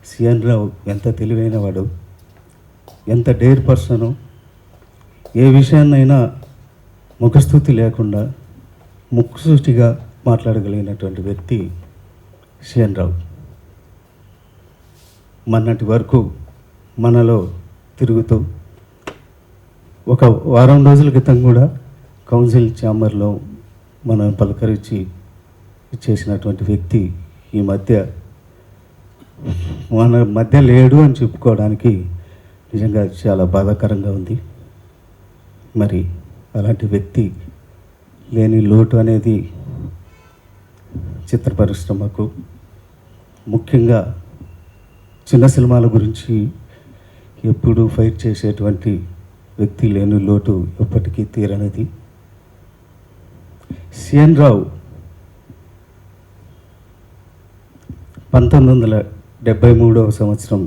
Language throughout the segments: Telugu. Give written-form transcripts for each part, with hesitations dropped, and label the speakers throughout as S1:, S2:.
S1: సిఎన్ రావు ఎంత తెలివైన వాడు, ఎంత డేర్ పర్సను, ఏ విషయాన్నైనా ముఖస్థుతి లేకుండా ముక్కుసూటిగా మాట్లాడగలిగినటువంటి వ్యక్తి సిఎన్ రావు. మొన్నటి వరకు మనలో తిరుగుతూ ఒక వారం రోజుల క్రితం కూడా కౌన్సిల్ ఛాంబర్లో మనం పలకరించి చేసినటువంటి వ్యక్తి ఈ మధ్య మన మధ్య లేడు అని చెప్పుకోవడానికి నిజంగా చాలా బాధాకరంగా ఉంది. మరి అలాంటి వ్యక్తి లేని లోటు అనేది చిత్ర పరిశ్రమకు, ముఖ్యంగా చిన్న సినిమాల గురించి ఎప్పుడూ ఫైట్ చేసేటువంటి వ్యక్తి లేని లోటు ఎప్పటికీ తీరనిది. సిఎన్ రావు 1973వ సంవత్సరం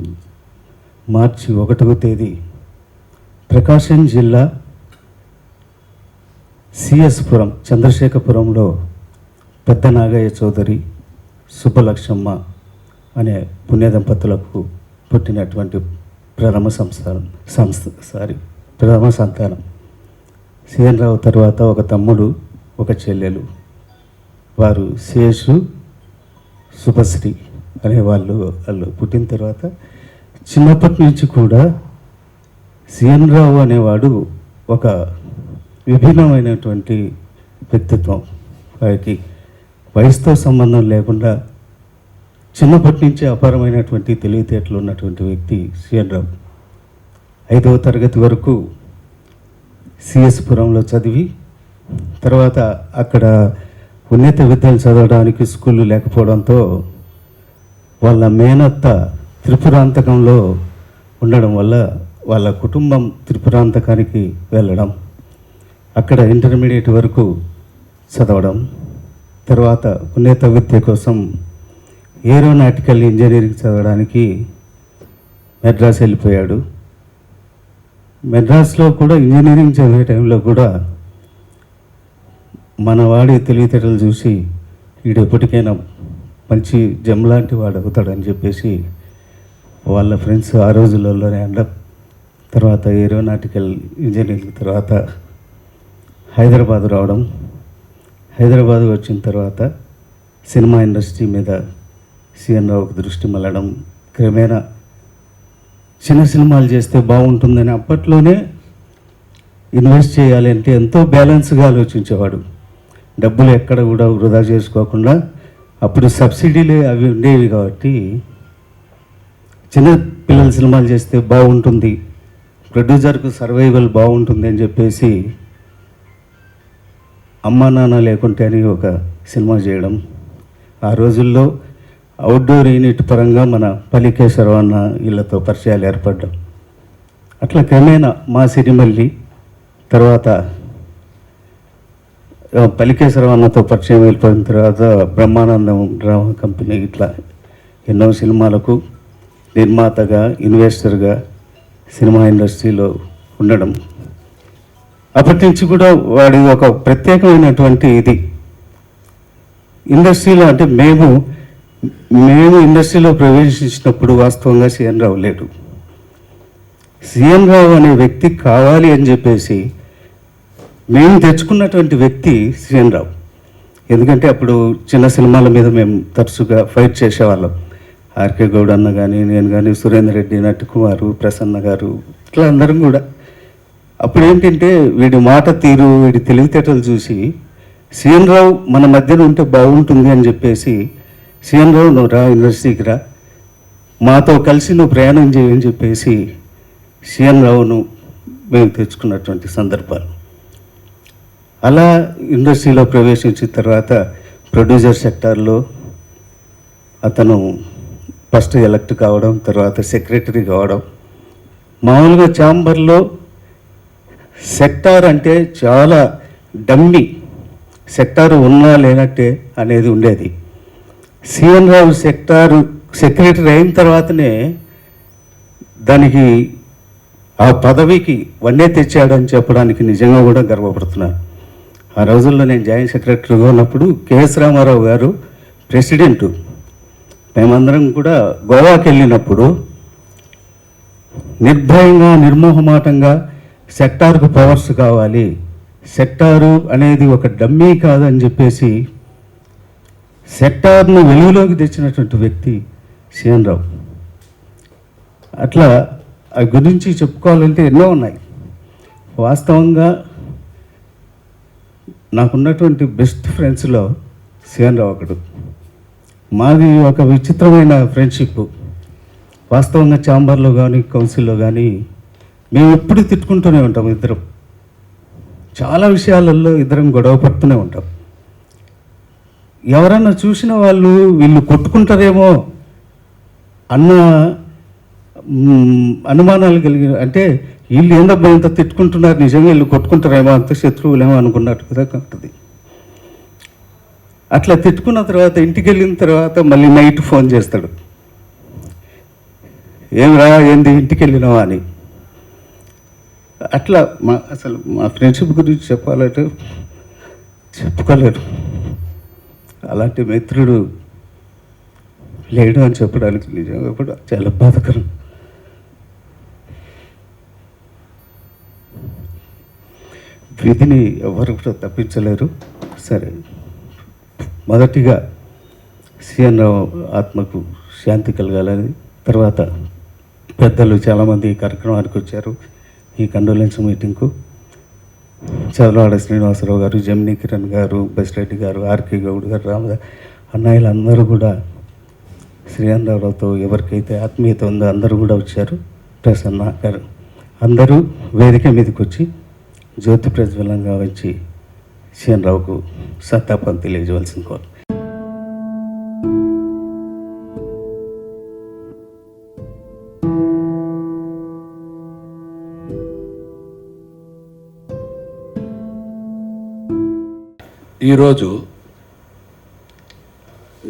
S1: మార్చి 1వ తేదీ ప్రకాశం జిల్లా సిఎస్పురం చంద్రశేఖరపురంలో పెద్ద నాగయ్య చౌదరి, సుబ్బలక్ష్మమ్మ అనే పుణ్య దంపతులకు పుట్టినటువంటి ప్రథమ సంతానం. సిఎన్ రావు తర్వాత ఒక తమ్ముడు, ఒక చెల్లెలు. వారు శేషు, శుభశ్రీ అనే వాళ్ళు పుట్టిన తర్వాత చిన్నప్పటి నుంచి కూడా సిఎన్ రావు అనేవాడు ఒక విభిన్నమైనటువంటి వ్యక్తిత్వం. వారికి వయసుతో సంబంధం లేకుండా చిన్నప్పటి నుంచి అపారమైనటువంటి తెలివితేటలు ఉన్నటువంటి వ్యక్తి సిఎన్ రావు. 5వ తరగతి వరకు సిఎస్పురంలో చదివి తర్వాత అక్కడ ఉన్నత విద్యలు చదవడానికి స్కూళ్ళు లేకపోవడంతో వాళ్ళ మేనత్త త్రిపురాంతకంలో ఉండడం వల్ల వాళ్ళ కుటుంబం త్రిపురాంతకానికి వెళ్ళడం, అక్కడ ఇంటర్మీడియట్ వరకు చదవడం, తర్వాత ఉన్నత విద్య కోసం ఏరోనాటికల్ ఇంజనీరింగ్ చదవడానికి మెడ్రాస్ వెళ్ళిపోయాడు. మెడ్రాస్లో కూడా ఇంజనీరింగ్ చదివే టైంలో కూడా మన వాడి తెలివితేటలు చూసి వీడు ఎప్పటికైనా మంచి జమ్ లాంటి వాడు అవుతాడని చెప్పేసి వాళ్ళ ఫ్రెండ్స్ ఆ రోజులలోనే తర్వాత ఏరోనాటికల్ ఇంజనీరింగ్ తర్వాత హైదరాబాద్ రావడం, హైదరాబాద్ వచ్చిన తర్వాత సినిమా ఇండస్ట్రీ మీద సిఎన్ రావుకు దృష్టి మళ్ళడం, క్రమేణా చిన్న సినిమాలు చేస్తే బాగుంటుందని అప్పట్లోనే ఇన్వెస్ట్ చేయాలి అంటే ఎంతో బ్యాలెన్స్గా ఆలోచించేవాడు. డబ్బులు ఎక్కడ కూడా వృధా చేసుకోకుండా, అప్పుడు సబ్సిడీలే అవి ఉండేవి కాబట్టి చిన్న పిల్లల సినిమాలు చేస్తే బాగుంటుంది, ప్రొడ్యూసర్కు సర్వైవల్ బాగుంటుంది అని చెప్పేసి అమ్మా నాన్న లేకుంటే అని ఒక సినిమా చేయడం. ఆ రోజుల్లో అవుట్డోర్ యూనిట్ పరంగా మన పలికేశ్వరరావు అన్న వీళ్ళతో పరిచయాలు ఏర్పడ్డాం. అట్లా క్రమేణా మా సిరిమల్లి తర్వాత పలికేశ్వరరావు అన్నతో పరిచయం వెళ్ళిపోయిన తర్వాత బ్రహ్మానందం డ్రామా కంపెనీ, ఇట్లా ఎన్నో సినిమాలకు నిర్మాతగా, ఇన్వెస్టర్గా సినిమా ఇండస్ట్రీలో ఉండడం. అప్పటి నుంచి కూడా వాడి ఒక ప్రత్యేకమైనటువంటి ఇది ఇండస్ట్రీలో, అంటే మేము ఇండస్ట్రీలో ప్రవేశించినప్పుడు వాస్తవంగా సిఎన్ రావు లేడు. సిఎన్ రావు అనే వ్యక్తి కావాలి అని చెప్పేసి మేము తెచ్చుకున్నటువంటి వ్యక్తి సిఎన్ రావు. ఎందుకంటే అప్పుడు చిన్న సినిమాల మీద మేము తరచుగా ఫైట్ చేసేవాళ్ళం. ఆర్కే గౌడ్ అన్న కానీ, నేను కానీ, సురేందర్ రెడ్డి, నట్టుకుమారు, ప్రసన్న గారు, ఇట్లా అందరం కూడా. అప్పుడు ఏంటంటే వీడి మాట తీరు, వీడి తెలివితేటలు చూసి సిఎన్ రావు మన మధ్యన ఉంటే బాగుంటుంది అని చెప్పేసి, సిఎన్ రావు నువ్వు రా ఇండస్ట్రీకి రా, మాతో కలిసి నువ్వు ప్రయాణం చేయని చెప్పేసి సిఎన్ రావును మేము తెచ్చుకున్నటువంటి సందర్భాలు. అలా ఇండస్ట్రీలో ప్రవేశించిన తర్వాత ప్రొడ్యూసర్ సెక్టార్లో అతను ఫస్ట్ ఎలక్ట్ కావడం, తర్వాత సెక్రటరీ కావడం. మామూలుగా ఛాంబర్లో సెక్టార్ అంటే చాలా డమ్మీ, సెక్టారు ఉన్నా లేనట్టే అనేది ఉండేది. సిఎన్ రావు సెక్రటరీ అయిన తర్వాతనే దానికి ఆ పదవికి వన్నే తెచ్చాడని చెప్పడానికి నిజంగా కూడా గర్వపడుతున్నాను. ఆ రోజుల్లో నేను జాయింట్ సెక్రటరీగా ఉన్నప్పుడు కెఎస్ రామారావు గారు ప్రెసిడెంటు, మేమందరం కూడా గోవాకి వెళ్ళినప్పుడు నిర్భయంగా నిర్మోహమాటంగా సెక్టార్కు పవర్స్ కావాలి, సెక్టారు అనేది ఒక డమ్మీ కాదని చెప్పేసి సెక్టార్ను వెలుగులోకి తెచ్చినటువంటి వ్యక్తి సిఎన్ రావు. అట్లా ఆ గురించి చెప్పుకోవాలంటే ఎన్నో ఉన్నాయి. వాస్తవంగా నాకున్నటువంటి బెస్ట్ ఫ్రెండ్స్లో సిఎన్ రావు ఒకడు. మాది ఒక విచిత్రమైన ఫ్రెండ్షిప్. వాస్తవంగా ఛాంబర్లో కానీ కౌన్సిల్లో కానీ మేము ఎప్పుడు తిట్టుకుంటూనే ఉంటాం. ఇద్దరం చాలా విషయాలలో ఇద్దరం గొడవ పడుతూనే ఉంటాం. ఎవరన్నా చూసిన వాళ్ళు వీళ్ళు కొట్టుకుంటారేమో అన్న అనుమానాలు కలిగి, అంటే వీళ్ళు ఏందబ్బా ఇంత తిట్టుకుంటున్నారు, నిజంగా వీళ్ళు కొట్టుకుంటారేమో, అంత శత్రువులేమో అనుకున్నట్టుగా ఉంటుంది. అట్లా తిట్టుకున్న తర్వాత ఇంటికి వెళ్ళిన తర్వాత మళ్ళీ నైట్ ఫోన్ చేస్తాడు, ఏమిరా ఏంది ఇంటికి వెళ్ళినావా అని. అట్లా అసలు మా ఫ్రెండ్షిప్ గురించి చెప్పాలంటే చెప్పుకోలేరు. అలాంటి మిత్రుడు లేడు అని చెప్పడానికి నిజంగా కూడా చాలా బాధకరం. విధిని ఎవరు కూడా తప్పించలేరు. సరే, మొదటిగా సిఎన్ రావు ఆత్మకు శాంతి కలగాలని, తర్వాత పెద్దలు చాలామంది ఈ కార్యక్రమానికి వచ్చారు. ఈ కండోలెన్స్ మీటింగ్కు చదలవాడ శ్రీనివాసరావు గారు, జమినీ కిరణ్ గారు, బసిరెడ్డి గారు, ఆర్కే గౌడ్ గారు, రామదా అన్నయ్యలు అందరూ కూడా సిఎన్ రావుతో ఎవరికైతే ఆత్మీయత ఉందో అందరూ కూడా వచ్చారు. ప్రసన్న గారు అందరూ వేదిక మీదకి వచ్చి జ్యోతి ప్రజ్వలంగా వచ్చి సిఎన్ రావుకు సంతాపం తెలియజేయవలసిన కోరు.
S2: ఈరోజు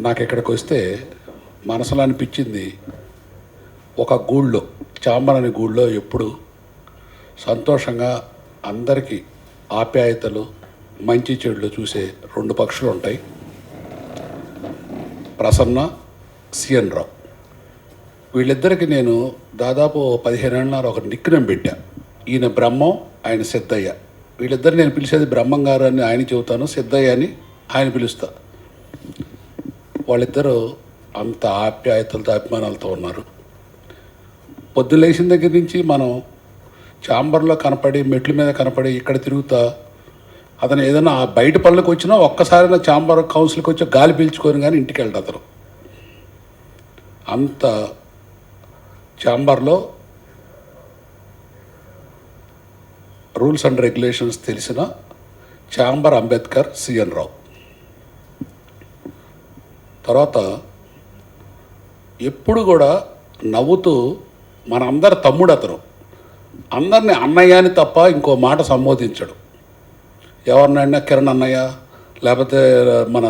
S2: నాకు ఇక్కడికి వస్తే మనసులో అనిపించింది, ఒక గూళ్ళో చాంబర్ అనే గూళ్ళో ఎప్పుడు సంతోషంగా అందరికీ ఆప్యాయతలు మంచి చెడులు చూసే రెండు పక్షులు ఉంటాయి, ప్రసన్న, సిఎన్ రావు. వీళ్ళిద్దరికి నేను దాదాపు 15 ఏళ్ళ ఒక నిక్నేమ్ పెట్టా. ఈయన బ్రహ్మం, ఆయన సిద్ధయ్య. వీళ్ళిద్దరు నేను పిలిచేది బ్రహ్మం గారు అని ఆయన చెబుతాను, సిద్ధయ్య అని ఆయన పిలుస్తా. వాళ్ళిద్దరూ అంత ఆప్యాయతలతో అభిమానాలతో ఉన్నారు. పొద్దున్న లేచిన దగ్గర నుంచి మనం ఛాంబర్లో కనపడి, మెట్ల మీద కనపడి, ఇక్కడ తిరుగుతా, అతను ఏదైనా బయట పనులకు వచ్చినా ఒక్కసారైనా ఛాంబర్ కౌన్సిల్కి వచ్చి గాలి పీల్చుకొని కానీ ఇంటికి వెళ్తాడు అతను. అంత ఛాంబర్లో రూల్స్ అండ్ రెగ్యులేషన్స్ తెలిసిన ఛాంబర్ అంబేద్కర్ సిఎన్ రావు. తర్వాత ఎప్పుడు కూడా నవ్వుతూ మనందరి తమ్ముడు అతను. అందరినీ అన్నయ్య అని తప్ప ఇంకో మాట సంబోధించడు. ఎవరినైనా కిరణ్ అన్నయ్య, లేకపోతే మన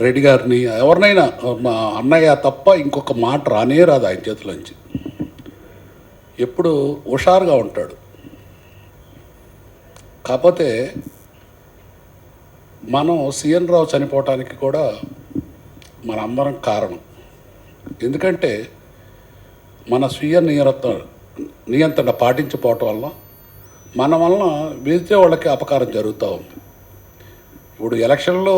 S2: రెడ్డి గారిని, ఎవరినైనా మా అన్నయ్య తప్ప ఇంకొక మాట రానే రాదు ఆయన చేతిలోంచి. ఎప్పుడు హుషారుగా ఉంటాడు. కాకపోతే మనం సిఎన్ రావు చనిపోవటానికి కూడా మన అందరం కారణం. ఎందుకంటే మన స్వీయ నియంత్రణ పాటించిపోవటం వల్ల మన వలన వేసే వాళ్ళకి అపకారం జరుగుతూ ఉంది. ఇప్పుడు ఎలక్షన్లో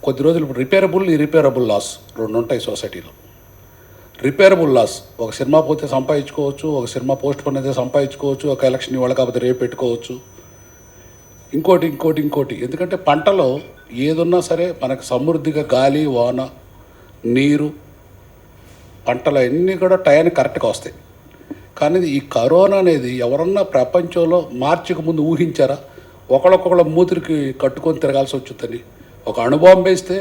S2: కొద్ది రోజులు రిపేరబుల్, ఇరిపేరబుల్ లాస్ రెండు ఉంటాయి సొసైటీలో. రిపేరబుల్ లాస్, ఒక సినిమా పోతే సంపాదించుకోవచ్చు, ఒక సినిమా పోస్ట్ పోన్ అయితే సంపాదించుకోవచ్చు, ఒక ఎలక్షన్ ఇవాళ కాకపోతే రేపు పెట్టుకోవచ్చు, ఇంకోటి. ఎందుకంటే పంటలో ఏదున్నా సరే మనకు సమృద్ధిగా గాలి, వాన, నీరు, పంటలు అన్నీ కూడా టయానికి కరెక్ట్గా వస్తాయి. కానీ ఈ కరోనా అనేది ఎవరన్నా ప్రపంచంలో మార్చికి ముందు ఊహించారా? ఒకళ్ళొక్కొక్కళ్ళ మూతిరికి కట్టుకొని తిరగాల్సి వచ్చిందని. ఒక అణుబాంబు వేస్తే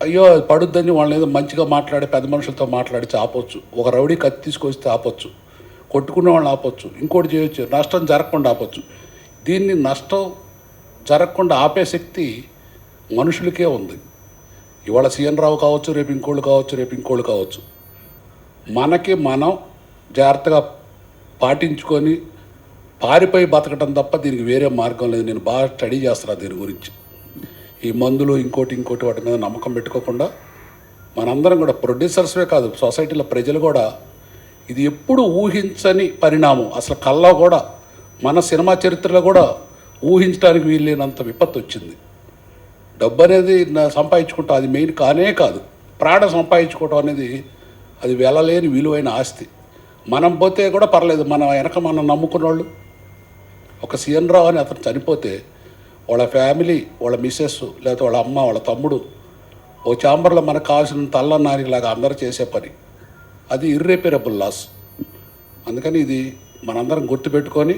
S2: అయ్యో పడుద్దని వాళ్ళని ఏదో మంచిగా మాట్లాడి పెద్ద మనుషులతో మాట్లాడి ఆపొచ్చు. ఒక రౌడీ కత్తి తీసుకొస్తే ఆపొచ్చు, కొట్టుకునే వాళ్ళని ఆపొచ్చు, ఇంకోటి చేయొచ్చు, నష్టం జరగకుండా ఆపొచ్చు. దీన్ని నష్టం జరగకుండా ఆపే శక్తి మనుషులకే ఉంది. ఇవాళ సిఎన్ రావు కావచ్చు, రేపు ఇంకోళ్ళు కావచ్చు. మనకి మనం జాగ్రత్తగా పాటించుకొని పారిపోయి బతకటం తప్ప దీనికి వేరే మార్గం లేదు. నేను బాగా స్టడీ చేస్తున్నా దీని గురించి. ఈ మందులు ఇంకోటి వాటి మీద నమ్మకం పెట్టుకోకుండా మనందరం కూడా ప్రొడ్యూసర్స్వే కాదు, సొసైటీలో ప్రజలు కూడా ఇది ఎప్పుడు ఊహించని పరిణామం. అసలు కల్లో కూడా మన సినిమా చరిత్రలో కూడా ఊహించడానికి వీల్లేనంత విపత్తు వచ్చింది. డబ్బు అనేది సంపాదించుకుంటాం, అది మెయిన్ కానే కాదు. ప్రాణ సంపాదించుకోవటం అనేది అది వెళ్ళలేని విలువైన ఆస్తి. మనం పోతే కూడా పర్లేదు, మన వెనక మనం నమ్ముకున్న వాళ్ళు. ఒక సీఎన్ రావు అని అతను చనిపోతే వాళ్ళ ఫ్యామిలీ, వాళ్ళ మిస్సెస్, లేకపోతే వాళ్ళ అమ్మ, వాళ్ళ తమ్ముడు ఓ ఛాంబర్లో మనకు కావాల్సిన తల్లన్నానిలాగా అందరూ చేసే పని, అది ఇర్రిపేరబుల్ లాస్. అందుకని ఇది మనందరం గుర్తుపెట్టుకొని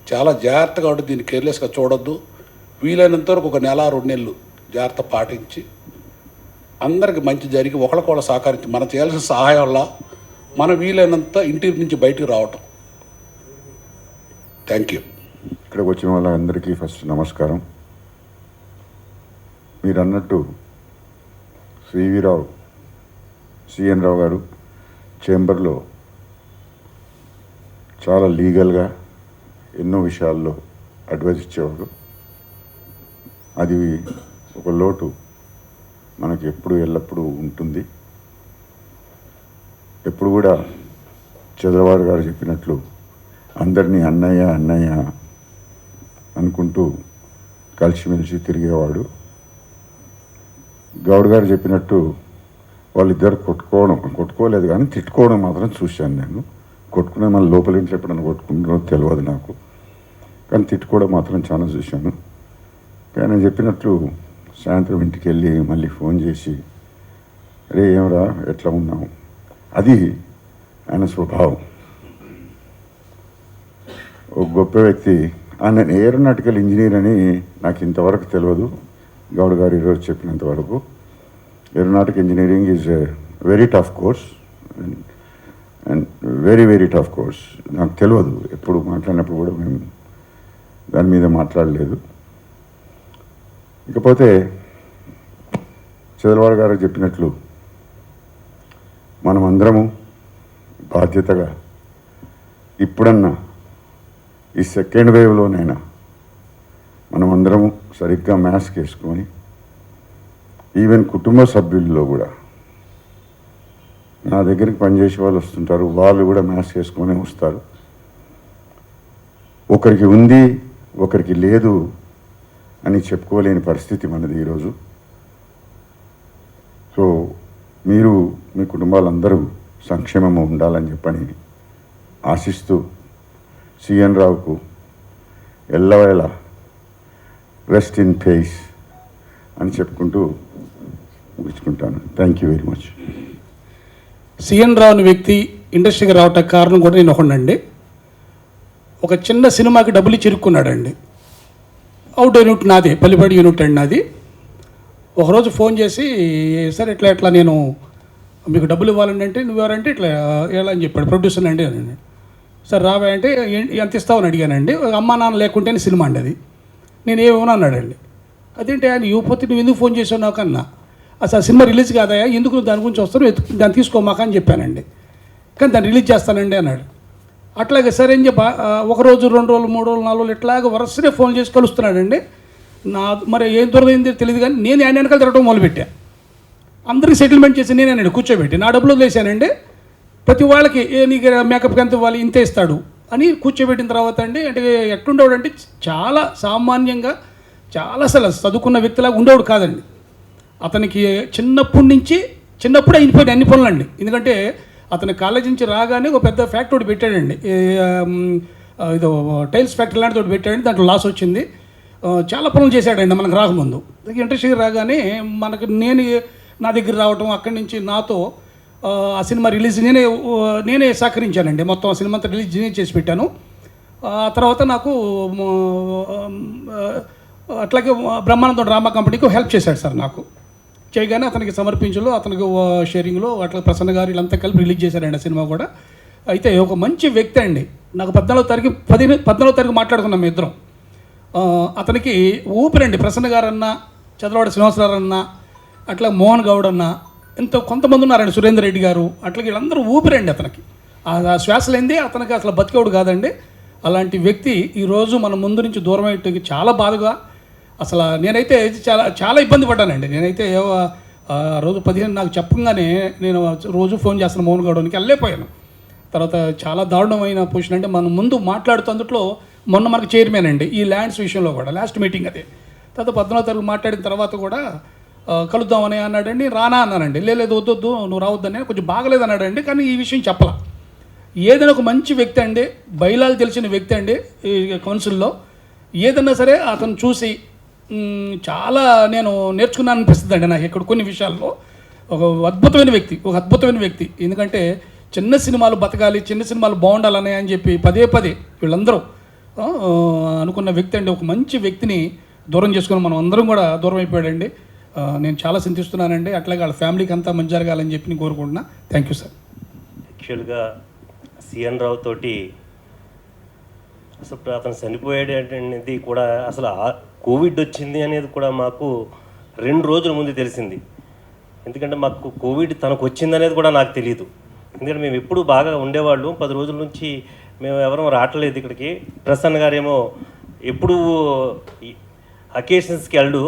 S2: చాలా జాగ్రత్తగా ఉంటుంది. దీన్ని కేర్లెస్గా చూడొద్దు. వీలైనంత వరకు ఒక నెల 2 నెలలు జాగ్రత్త పాటించి అందరికి మంచి జరిగి ఒకళ్ళకొకళ్ళు సహకరించి మనం చేయాల్సిన సహాయం వల్ల మనం వీలైనంత ఇంటి నుంచి బయటికి రావటం. Thank you.
S3: ఇక్కడికి వచ్చిన వాళ్ళందరికీ ఫస్ట్ నమస్కారం. మీరు అన్నట్టు సిఎన్ రావు గారు చేంబర్లో చాలా లీగల్గా ఎన్నో విషయాల్లో అడ్వైజ్ ఇచ్చేవారు. అది ఒక లోటు మనకి ఎప్పుడు ఎల్లప్పుడూ ఉంటుంది. ఎప్పుడు కూడా చంద్రబాబు గారు చెప్పినట్లు అందరినీ అన్నయ్య అన్నయ్య అనుకుంటూ కలిసిమెలిసి తిరిగేవాడు. గౌడ్ గారు చెప్పినట్టు వాళ్ళిద్దరు కొట్టుకోలేదు కానీ తిట్టుకోవడం మాత్రం చూశాను నేను. కొట్టుకునే మన లోపల ఇంట్లో ఎప్పుడైనా కొట్టుకుంటారో తెలియదు నాకు, కానీ తిట్టుకోవడం మాత్రం చాలా చూశాను. కానీ నేను చెప్పినట్లు సాయంత్రం ఇంటికి వెళ్ళి మళ్ళీ ఫోన్ చేసి అరే ఏమరా ఎట్లా ఉన్నావు, అది ఆయన స్వభావం. ఒక గొప్ప వ్యక్తి. ఆయన ఏరోనాటికల్ ఇంజనీర్ అని నాకు ఇంతవరకు తెలియదు. గౌడ్ గారు ఈరోజు చెప్పినంత వరకు aeronautic engineering is a very tough course and very very tough course. నాకు తెలియదు, ఎప్పుడు మాట్లాడినప్పుడు కూడా మేము దాని మీద మాట్లాడలేదు. ఇకపోతే చంద్రబాబు గారు చెప్పినట్లు మనమందరము బాధ్యతగా ఇప్పుడన్నా ఈ సెకండ్ వేవ్లోనైనా మనమందరము సరిగ్గా మాస్క్ వేసుకొని, ఈవెన్ కుటుంబ సభ్యుల్లో కూడా నా దగ్గరికి పనిచేసే వాళ్ళు వస్తుంటారు, వాళ్ళు కూడా మాస్క్ వేసుకొని వస్తారు. ఒకరికి ఉంది ఒకరికి లేదు అని చెప్పుకోలేని పరిస్థితి మనది ఈరోజు. సో మీరు మీ కుటుంబాలందరూ సంక్షేమము ఉండాలని చెప్పని ఆశిస్తూ సిఎన్ రావుకు ఎల్లవేళ రెస్ట్ ఇన్ పీస్ అని చెప్పుకుంటూ ముగించుకుంటాను. Thank you very much.
S4: CN Rao అనే వ్యక్తి ఇండస్ట్రీకి రావటానికి కారణం కూడా నేను ఒకనండి. ఒక చిన్న సినిమాకి డబ్బులు ఇచ్చి ఇరుక్కున్నాడండి. అవుట్ యూనిట్ నాది, పల్లిపాడు యూనిట్ అండి నాది. ఒకరోజు ఫోన్ చేసి సార్ ఇట్లా ఇట్లా నేను మీకు డబ్బులు ఇవ్వాలండి అంటే నువ్వెవరంటే ఇట్లా ఎలా అని చెప్పాడు. ప్రొడ్యూసర్ అండి అని. సార్ రావా అంటే ఎంత ఇస్తావని అడిగానండి. అమ్మా నాన్న లేకుంటేనే సినిమా అండి అది. నేను ఏమన్నా అన్నాడండి. అదేంటి ఆయన ఇవ్వకపోతే నువ్వు ఎందుకు ఫోన్ చేసావు నాకు అన్నా. అసలు ఆ సినిమా రిలీజ్ కాదయా, ఎందుకు నువ్వు దాని గురించి వస్తావు, దాన్ని తీసుకోమాక అని చెప్పానండి. కానీ దాన్ని రిలీజ్ చేస్తానండి అన్నాడు. అట్లాగే సరే అని చెప్పి 1 రోజు 2 రోజులు 3 రోజులు 4 రోజులు ఇట్లాగే వరుసనే ఫోన్ చేసి కలుస్తున్నాడండి. మరి ఏం దొరకైంది తెలియదు కానీ నేను ఆయన వెనకాల తిరగడం మొదలుపెట్టా. అందరికీ సెటిల్మెంట్ చేసి నేనండి కూర్చోబెట్టి నా డబ్బులు వదిలేసానండి. ప్రతి వాళ్ళకి నీకు మేకప్కి ఎంత ఇవ్వాలి ఇంతే ఇస్తాడు అని కూర్చోబెట్టిన తర్వాత అండి, అంటే ఎట్లుండేవాడు అంటే చాలా సామాన్యంగా చాలా అసలు చదువుకున్న వ్యక్తిలాగా ఉండేవాడు కాదండి. అతనికి చిన్నప్పుడే అయిపోయిన అన్ని పనులండి. ఎందుకంటే అతని కాలేజీ నుంచి రాగానే ఒక పెద్ద ఫ్యాక్టరీ ఒకటి పెట్టాడండి. ఇదో టైల్స్ ఫ్యాక్టరీ లాంటిది ఒకటి పెట్టాడండి. దాంట్లో లాస్ వచ్చింది. చాలా పనులు చేశాడండి మనకు రాకముందు. ఇండస్ట్రీకి రాగానే నా దగ్గర రావటం, అక్కడి నుంచి నాతో ఆ సినిమా రిలీజ్ నేనే సహకరించానండి. మొత్తం ఆ సినిమా అంతా రిలీజ్ నేనే చేసి పెట్టాను. ఆ తర్వాత నాకు అట్లాగే బ్రహ్మానందం డ్రామా కంపెనీకి హెల్ప్ చేశాడు సార్. నాకు చేయగానే అతనికి సమర్పించలో, అతనికి షేరింగ్లో అట్లా ప్రసన్న గారు వీళ్ళంతా కలిపి రిలీజ్ చేశారండి ఆ సినిమా కూడా. అయితే ఒక మంచి వ్యక్తి అండి. నాకు 14వ తారీఖు మాట్లాడుకున్నాం మీ ఇద్దరం. అతనికి ఊపిరండి. ప్రసన్న గారు అన్న, చంద్రబాబు శ్రీనివాసరావు అన్న, అట్లా మోహన్ గౌడ్ అన్న, కొంతమంది ఉన్నారండి, సురేందర్ రెడ్డి గారు, అట్లా వీళ్ళందరూ ఊపిరండి అతనికి. ఆ శ్వాస లేనిదే అతనికి అసలు బతికేవాడు కాదండి. అలాంటి వ్యక్తి ఈరోజు మన ముందు నుంచి దూరం అయ్యేటికి చాలా బాధగా, అసలు నేనైతే చాలా చాలా ఇబ్బంది పడ్డానండి. నేనైతే ఆ రోజు 15 నాకు చెప్పగానే నేను రోజు ఫోన్ చేస్తాను మోహన్ గౌడ్కి, వెళ్ళలేకపోయాను. తర్వాత చాలా దారుణమైన పొజిషన్. అంటే మనం ముందు మాట్లాడుతున్నట్లో మొన్న మనకు చైర్మన్ అండి ఈ ల్యాండ్స్ విషయంలో కూడా లాస్ట్ మీటింగ్ అదే. తర్వాత 14వ తారీఖు మాట్లాడిన తర్వాత కూడా కలుద్దామని అన్నాడండి. రానా అన్నానండి. లేదు వద్దొద్దు నువ్వు రావద్దని, కొంచెం బాగలేదు అన్నాడండి. కానీ ఈ విషయం చెప్పలా. ఏదైనా ఒక మంచి వ్యక్తి అండి, బయలాలు తెలిసిన వ్యక్తి అండి ఈ కౌన్సిల్లో. ఏదన్నా సరే అతను చూసి చాలా నేను నేర్చుకున్నాను అనిపిస్తుంది అండి నాకు ఇక్కడ కొన్ని విషయాల్లో. ఒక అద్భుతమైన వ్యక్తి. ఎందుకంటే చిన్న సినిమాలు బతకాలి, చిన్న సినిమాలు బాగుండాలని అని చెప్పి పదే వీళ్ళందరూ అనుకున్న వ్యక్తి అండి. ఒక మంచి వ్యక్తిని దూరం చేసుకుని మనం అందరం కూడా దూరం అయిపోయాడండి. నేను చాలా చింతిస్తున్నానండి. అట్లాగే వాళ్ళ ఫ్యామిలీకి అంతా మంచి జరగాలని చెప్పి నేను కోరుకుంటున్నా. Thank you sir.
S5: యాక్చువల్గా సిఎన్ రావు తోటి అసలు అతను చనిపోయాడు అనేది కూడా అసలు కోవిడ్ వచ్చింది అనేది కూడా మాకు 2 రోజుల ముందు తెలిసింది. ఎందుకంటే మాకు కోవిడ్ తనకు వచ్చిందనేది కూడా నాకు తెలియదు. ఎందుకంటే మేము ఎప్పుడు బాగా ఉండేవాళ్ళు. 10 రోజుల నుంచి మేము ఎవరూ రావట్లేదు ఇక్కడికి. ప్రసన్న గారేమో ఎప్పుడు అకేషన్స్కి వెళ్ళు,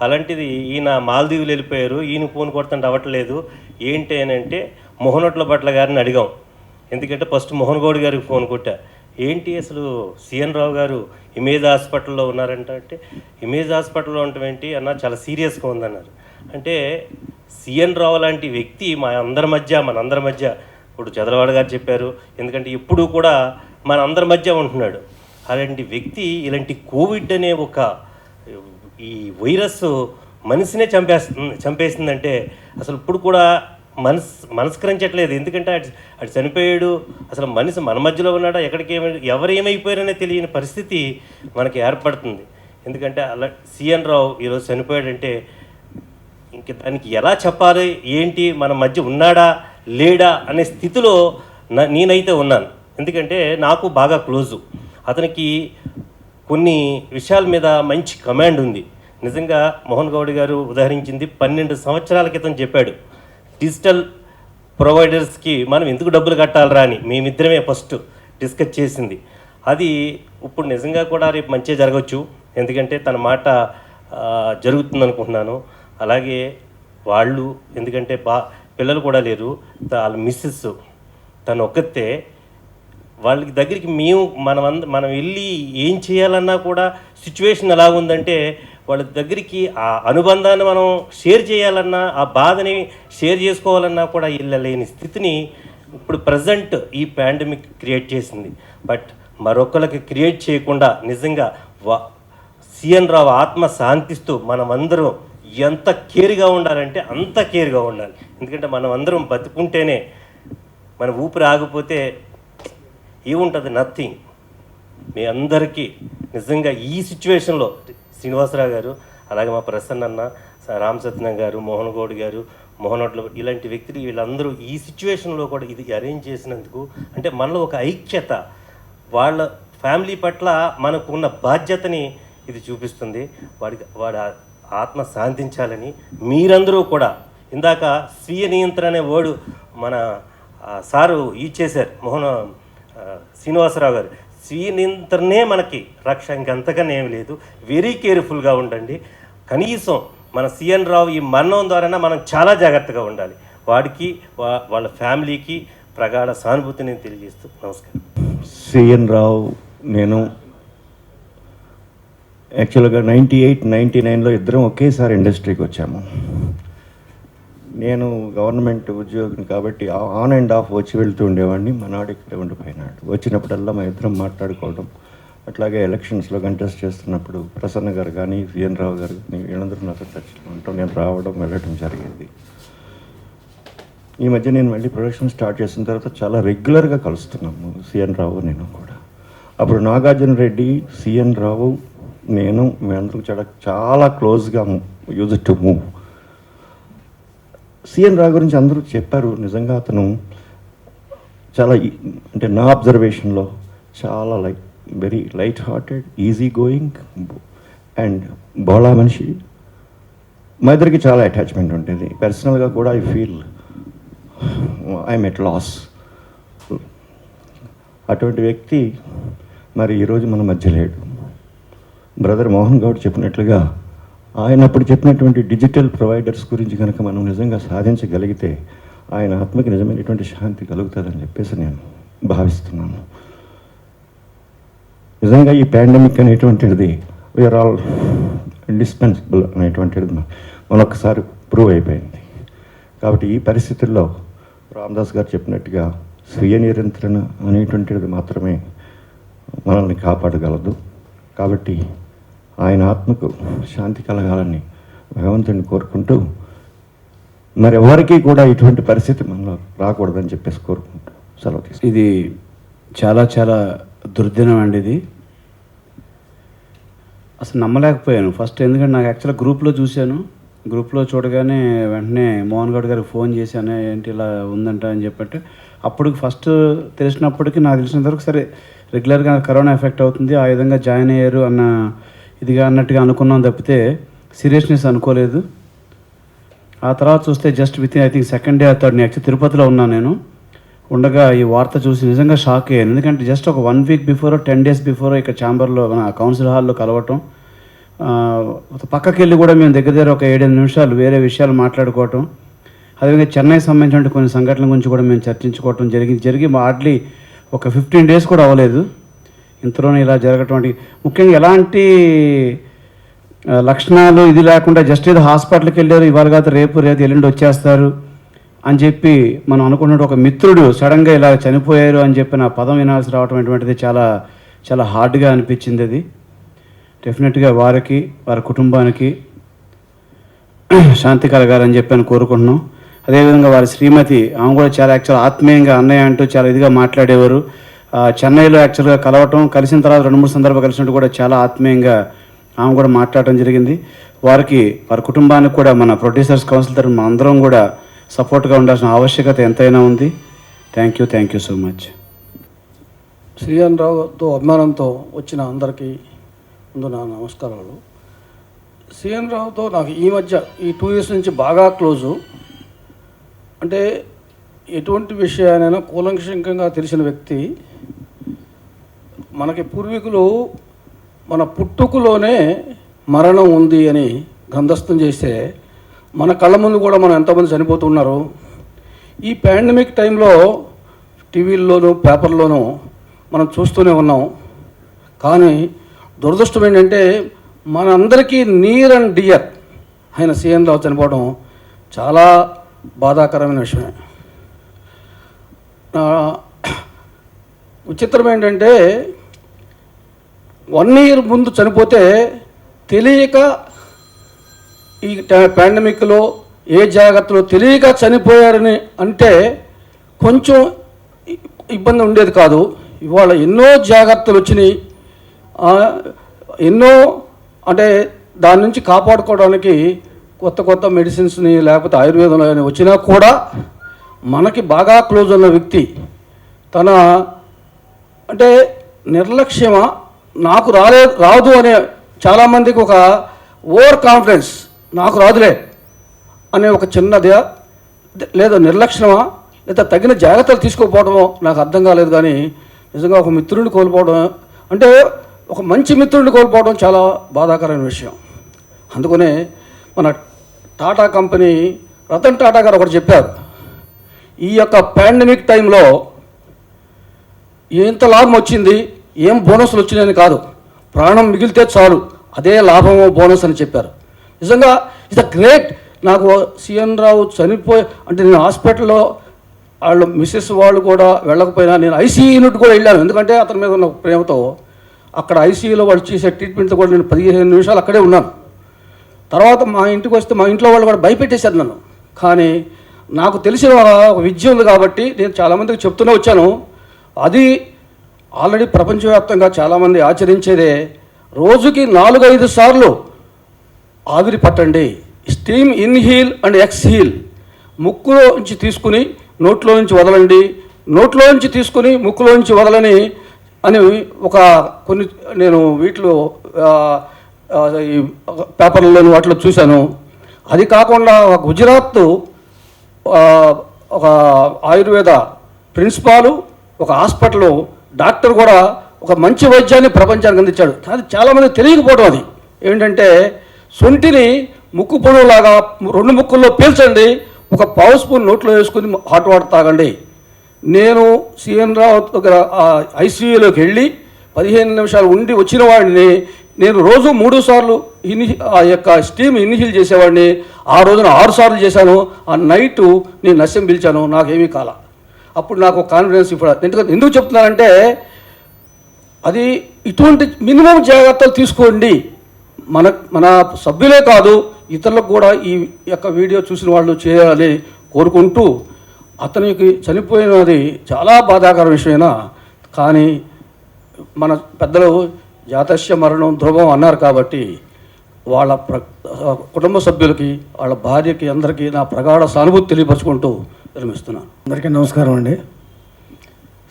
S5: అలాంటిది ఈయన మాల్దీవులు వెళ్ళిపోయారు, ఈయన ఫోన్ కొడుతుంటే అవ్వట్లేదు ఏంటి అని అంటే మోహనోట్ల భట్ల గారిని అడిగాం. ఎందుకంటే ఫస్ట్ మోహన్ గౌడ్ గారికి ఫోన్ కొట్టా, ఏంటి అసలు సిఎన్ రావు గారు ఇమేజ్ హాస్పిటల్లో ఉన్నారంటే ఇమేజ్ హాస్పిటల్లో ఉండటం ఏంటి అన్న, చాలా సీరియస్గా ఉందన్నారు. అంటే సిఎన్ రావు లాంటి వ్యక్తి మనందరి మధ్య ఇప్పుడు చంద్రబాబు గారు చెప్పారు, ఎందుకంటే ఎప్పుడూ కూడా మనందరి మధ్య ఉంటున్నాడు. అలాంటి వ్యక్తి ఇలాంటి కోవిడ్ అనే ఒక ఈ వైరస్ మనిషినే చంపేసిందంటే అసలు ఇప్పుడు కూడా మనస్కరించట్లేదు. ఎందుకంటే అటు చనిపోయాడు, అసలు మనిషి మన మధ్యలో ఉన్నాడా, ఎవరు ఏమైపోయారనే తెలియని పరిస్థితి మనకి ఏర్పడుతుంది. ఎందుకంటే అలా సిఎన్ రావు ఈరోజు చనిపోయాడంటే ఇంక దానికి ఎలా చెప్పాలి, ఏంటి, మన మధ్య ఉన్నాడా లేడా అనే స్థితిలో నేనైతే ఉన్నాను. ఎందుకంటే నాకు బాగా క్లోజు. అతనికి కొన్ని విషయాల మీద మంచి కమాండ్ ఉంది. నిజంగా మోహన్ గౌడ్ గారు ఉదాహరించింది 12 సంవత్సరాల క్రితం చెప్పాడు, డిజిటల్ ప్రొవైడర్స్కి మనం ఎందుకు డబ్బులు కట్టాలరా అని మేమిద్దరమే ఫస్ట్ డిస్కస్ చేసింది. అది ఇప్పుడు నిజంగా కూడా రేపు మంచిగా జరగవచ్చు. ఎందుకంటే తన మాట జరుగుతుంది అనుకుంటున్నాను. అలాగే వాళ్ళు ఎందుకంటే పిల్లలు కూడా లేరు, వాళ్ళ మిస్సెస్ తను ఒక్కతే. వాళ్ళకి దగ్గరికి మనం వెళ్ళి ఏం చేయాలన్నా కూడా సిచ్యువేషన్ ఎలా ఉందంటే వాళ్ళ దగ్గరికి ఆ అనుబంధాన్ని మనం షేర్ చేయాలన్నా, ఆ బాధని షేర్ చేసుకోవాలన్నా కూడా వెళ్ళలేని స్థితిని ఇప్పుడు ప్రజెంట్ ఈ పాండమిక్ క్రియేట్ చేసింది. బట్ మరొకరికి క్రియేట్ చేయకుండా నిజంగా సిఎన్ రావు ఆత్మ శాంతిస్తూ మనమందరం ఎంత కేర్గా ఉండాలంటే అంత కేర్గా ఉండాలి. ఎందుకంటే మనం అందరం బతుకుంటేనే, మన ఊపిరి ఆగిపోతే ఏముంటుంది, నథింగ్. మీ అందరికీ నిజంగా ఈ సిచ్యువేషన్లో శ్రీనివాసరావు గారు, అలాగే మా ప్రసన్న అన్న, రామ్ సత్యనారాయణ గారు, మోహన్ గౌడ్ గారు, మోహనోట్ల ఇలాంటి వ్యక్తులు వీళ్ళందరూ ఈ సిచ్యువేషన్లో కూడా ఇది అరేంజ్ చేసినందుకు అంటే మనలో ఒక ఐక్యత, వాళ్ళ ఫ్యామిలీ పట్ల మనకున్న బాధ్యతని ఇది చూపిస్తుంది. వాడి ఆత్మ శాంతించాలని మీరందరూ కూడా ఇందాక స్వీయ నియంత్రణ అనే వర్డ్ మన సారు ఇచ్చేశారు శ్రీనివాసరావు గారు. స్వీయ నియంత్రణే మనకి రక్ష, ఇంకంతకన్నా ఏమి లేదు. వెరీ కేర్ఫుల్గా ఉండండి. కనీసం మన సిఎన్ రావు ఈ మరణం ద్వారా మనం చాలా జాగ్రత్తగా ఉండాలి. వాడికి వాళ్ళ ఫ్యామిలీకి ప్రగాఢ సానుభూతిని తెలియజేస్తూ నమస్కారం.
S6: సిఎన్ రావు నేను యాక్చువల్గా 98, 99లో ఇద్దరం ఒకేసారి ఇండస్ట్రీకి వచ్చాము. నేను గవర్నమెంట్ ఉద్యోగిని కాబట్టి ఆన్ అండ్ ఆఫ్ వచ్చి వెళ్తూ ఉండేవాడిని. మనాడు ఇక్కడ ఉండిపోయినాడు. వచ్చినప్పుడల్లా మా ఇద్దరం మాట్లాడుకోవడం, అట్లాగే ఎలక్షన్స్లో కంటెస్ట్ చేస్తున్నప్పుడు ప్రసన్న గారు కానీ సిఎన్ రావు గారు కానీ వీళ్ళందరూ నాతో టచ్లో ఉంటాం. నేను రావడం వెళ్ళడం జరిగింది. ఈ మధ్య నేను మళ్ళీ ప్రొడక్షన్ స్టార్ట్ చేసిన తర్వాత చాలా రెగ్యులర్గా కలుస్తున్నాము సిఎన్ రావు నేను కూడా. అప్పుడు నాగార్జున రెడ్డి, సిఎన్ రావు, నేను మేమందరం చాలా క్లోజ్గా యూజ్ టు మూవ్. సిఎన్ రావు గురించి అందరూ చెప్పారు. నిజంగా అతను చాలా అంటే నా అబ్జర్వేషన్లో చాలా very light hearted, easy going and బోళా మనిషి. మా ఇద్దరికి చాలా అటాచ్మెంట్ ఉంటుంది. పర్సనల్గా కూడా I feel I'm at loss. అటువంటి వ్యక్తి మరి ఈరోజు మన మధ్య లేడు. బ్రదర్ మోహన్ గౌడ్ చెప్పినట్లుగా ఆయన అప్పుడు చెప్పినటువంటి డిజిటల్ ప్రొవైడర్స్ గురించి కనుక మనం నిజంగా సాధించగలిగితే ఆయన ఆత్మకి నిజమైనటువంటి శాంతి కలుగుతుందని చెప్పేసి నేను భావిస్తున్నాను. నిజంగా ఈ పాండమిక్ అనేటువంటిది వీఆర్ ఆల్ ఇండిస్పెన్సిబుల్ అనేటువంటిది మనొకసారి ప్రూవ్ అయిపోయింది. కాబట్టి ఈ పరిస్థితుల్లో రామదాస్ గారు చెప్పినట్టుగా స్వీయ నియంత్రణ అనేటువంటిది మాత్రమే మనల్ని కాపాడగలదు. కాబట్టి ఆయన ఆత్మకు శాంతి కలగాలని భగవంతుని కోరుకుంటూ మరి ఎవరికీ కూడా ఇటువంటి పరిస్థితి మనలో రాకూడదని చెప్పేసి కోరుకుంటూ సెలవు తీసుకుంటాం.
S7: ఇది చాలా చాలా దుర్దినం అండి. ఇది అసలు నమ్మలేకపోయాను ఫస్ట్, ఎందుకంటే నాకు యాక్చువల్గా గ్రూప్లో చూశాను. గ్రూప్లో చూడగానే వెంటనే మోహన్ గౌడ్ గారికి ఫోన్ చేశాను, ఏంటి ఇలా ఉందంట అని చెప్పంటే అప్పుడు ఫస్ట్ తెలిసినప్పటికీ నాకు తెలిసినంత వరకు సరే రెగ్యులర్గా కరోనా ఎఫెక్ట్ అవుతుంది ఆ విధంగా జాయిన్ అయ్యారు అన్న ఇదిగా అన్నట్టుగా అనుకున్నాం తప్పితే సీరియస్నెస్ అనుకోలేదు. ఆ తర్వాత చూస్తే just with in I think second day third day actual తిరుపతిలో ఉన్నాను నేను. ఉండగా ఈ వార్త చూసి నిజంగా షాక్ అయ్యాను. ఎందుకంటే జస్ట్ ఒక 1 వీక్ బిఫోర్ 10 డేస్ బిఫోర్ ఇక్కడ ఛాంబర్లో మన కౌన్సిల్ హాల్లో కలవటం, పక్కకి వెళ్ళి కూడా మేము దగ్గర ఒక 7-8 నిమిషాలు వేరే విషయాలు మాట్లాడుకోవటం, అదేవిధంగా చెన్నై సంబంధించిన కొన్ని సంఘటనల గురించి కూడా మేము చర్చించుకోవటం జరిగి హార్డ్లీ ఒక 15 డేస్ కూడా అవ్వలేదు ఇంతలోనే ఇలా జరగటం. ముఖ్యంగా ఎలాంటి లక్షణాలు ఇది లేకుండా జస్ట్ ఏదో హాస్పిటల్కి వెళ్ళారు, ఇవాళ కాదు రేపు ఎల్లుండి వచ్చేస్తారు అని చెప్పి మనం అనుకున్నట్టు ఒక మిత్రుడు సడన్గా ఇలా చనిపోయారు అని చెప్పి నా పదం వినాల్సి రావటం అటువంటిది చాలా చాలా హార్డ్గా అనిపించింది. అది డెఫినెట్గా వారికి వారి కుటుంబానికి శాంతి కలగాలని చెప్పి కోరుకుంటున్నాం. అదేవిధంగా వారి శ్రీమతి ఆమె కూడా చాలా యాక్చువల్ ఆత్మీయంగా అన్నయ్య అంటూ చాలా ఇదిగా మాట్లాడేవారు. చెన్నైలో యాక్చువల్గా కలవటం, కలిసిన తర్వాత 2-3 సందర్భాలు కలిసినట్టు కూడా చాలా ఆత్మీయంగా ఆమె కూడా మాట్లాడటం జరిగింది. వారికి వారి కుటుంబానికి కూడా మన ప్రొడ్యూసర్స్ కౌన్సిల్ తరఫున మన అందరం కూడా సపోర్ట్గా ఉండాల్సిన ఆవశ్యకత ఎంతైనా ఉంది. Thank you so much.
S8: CN రావుతో అభిమానంతో వచ్చిన అందరికీ ముందు నా నమస్కారాలు. శ్రీఎన్ రావుతో నాకు ఈ మధ్య ఈ 2 years నుంచి బాగా క్లోజు. అంటే ఎటువంటి విషయానైనా కూలంకషంగా తెలిసిన వ్యక్తి. మనకి పూర్వీకులు మన పుట్టుకలోనే మరణం ఉంది అని గ్రంథస్థం చేస్తే మన కళ్ళ ముందు కూడా మనం ఎంతమంది చనిపోతున్నారు. ఈ పాండమిక్ టైంలో టీవీల్లోనూ పేపర్లోనూ మనం చూస్తూనే ఉన్నాం. కానీ దురదృష్టం ఏంటంటే మనందరికీ నియర్ అండ్ డియర్ ఆయన సీఎన్ రావు చనిపోవడం చాలా బాధాకరమైన విషయమే. విచిత్రం ఏంటంటే 1 year ముందు చనిపోతే తెలియక ఈ పాండమిక్లో ఏ జాగ్రత్తలో తెలియక చనిపోయారని అంటే కొంచెం ఇబ్బంది ఉండేది కాదు. ఇవాళ ఎన్నో జాగ్రత్తలు వచ్చినాయి, ఎన్నో అంటే దాని నుంచి కాపాడుకోవడానికి కొత్త మెడిసిన్స్ని లేకపోతే ఆయుర్వేదంలో వచ్చినా కూడా మనకి బాగా క్లోజ్ ఉన్న వ్యక్తి తన అంటే నిర్లక్ష్యమా నాకు రాదు అనే చాలామందికి ఒక ఓవర్ కాన్ఫిడెన్స్, నాకు రాదులే అనే ఒక చిన్నదే లేదా నిర్లక్ష్యమా లేదా తగిన జాగ్రత్తలు తీసుకోకపోవడమో నాకు అర్థం కాలేదు. కానీ నిజంగా ఒక మిత్రుడిని కోల్పోవడం అంటే ఒక మంచి మిత్రుడిని కోల్పోవడం చాలా బాధాకరమైన విషయం. అందుకనే మన టాటా కంపెనీ రతన్ టాటా గారు ఒకటి చెప్పారు, ఈ యొక్క పాండమిక్ టైంలో ఎంత లాభం వచ్చింది, ఏం బోనస్లు వచ్చినాయని కాదు, ప్రాణం మిగిలితే చాలు అదే లాభమో బోనస్ అని చెప్పారు. నిజంగా ఇట్స్ అ గ్రేట్. నాకు సీఎన్ రావు చనిపోయి అంటే నేను హాస్పిటల్లో వాళ్ళు మిస్సెస్ వాళ్ళు కూడా వెళ్ళకపోయినా నేను ఐసీయూ యూనిట్ కూడా వెళ్ళాను. ఎందుకంటే అతని మీద ఉన్న ప్రేమతో అక్కడ ఐసీయూలో వాళ్ళు చేసే ట్రీట్మెంట్తో కూడా నేను 15 నిమిషాలు అక్కడే ఉన్నాను. తర్వాత మా ఇంటికి వస్తే మా ఇంట్లో వాళ్ళు కూడా భయపెట్టేశారు నన్ను. కానీ నాకు తెలిసిన ఒక విద్య ఉంది కాబట్టి నేను చాలామందికి చెప్తూనే వచ్చాను. అది ఆల్రెడీ ప్రపంచవ్యాప్తంగా చాలామంది ఆచరించేదే. రోజుకి 4-5 సార్లు ఆవిరి పట్టండి. Steam inhale and exhale. ముక్కులో నుంచి తీసుకుని నోట్లో నుంచి వదలండి, నోట్లో నుంచి తీసుకుని ముక్కులో నుంచి వదలని అని ఒక కొన్ని నేను వీటిలో ఈ పేపర్లలో వాటిలో చూశాను. అది కాకుండా గుజరాత్ ఒక ఆయుర్వేద ప్రిన్సిపాలు ఒక హాస్పిటల్ డాక్టర్ కూడా ఒక మంచి వైద్యాన్ని ప్రపంచానికి అందించాడు. అది చాలామంది తెలియకపోవడం. అది ఏంటంటే సొంటిని ముక్కు పొడవులాగా 2 ముక్కుల్లో పీల్చండి, ఒక పావు స్పూన్ నోట్లో వేసుకుని హాట్ వాటర్ తాగండి. నేను సిఎన్ రావు దగ్గర ఐసీయూలోకి వెళ్ళి 15 నిమిషాలు ఉండి వచ్చిన వాడిని నేను రోజు 3 సార్లు ఆ యొక్క స్టీమ్ ఇన్హీల్ చేసేవాడిని. ఆ రోజున 6 సార్లు చేశాను. ఆ నైటు నేను నశ్యం పిలిచాను, నాకేమీ కాల. అప్పుడు నాకు కాన్ఫిడెన్స్ ఇప్పుడు ఎందుకు చెప్తున్నానంటే అది ఇటువంటి మినిమం జాగ్రత్తలు తీసుకోండి. మన సభ్యులే కాదు ఇతరులకు కూడా ఈ యొక్క వీడియో చూసిన వాళ్ళు చేయాలని కోరుకుంటూ, అతనికి చనిపోయినది చాలా బాధాకర విషయమైనా కానీ మన పెద్దలు జాతస్య మరణం ధ్రువం అన్నారు కాబట్టి వాళ్ళ కుటుంబ సభ్యులకి వాళ్ళ భార్యకి అందరికీ నా ప్రగాఢ సానుభూతి తెలియపరుచుకుంటూ విరమిస్తున్నాను.
S9: అందరికీ నమస్కారం అండి.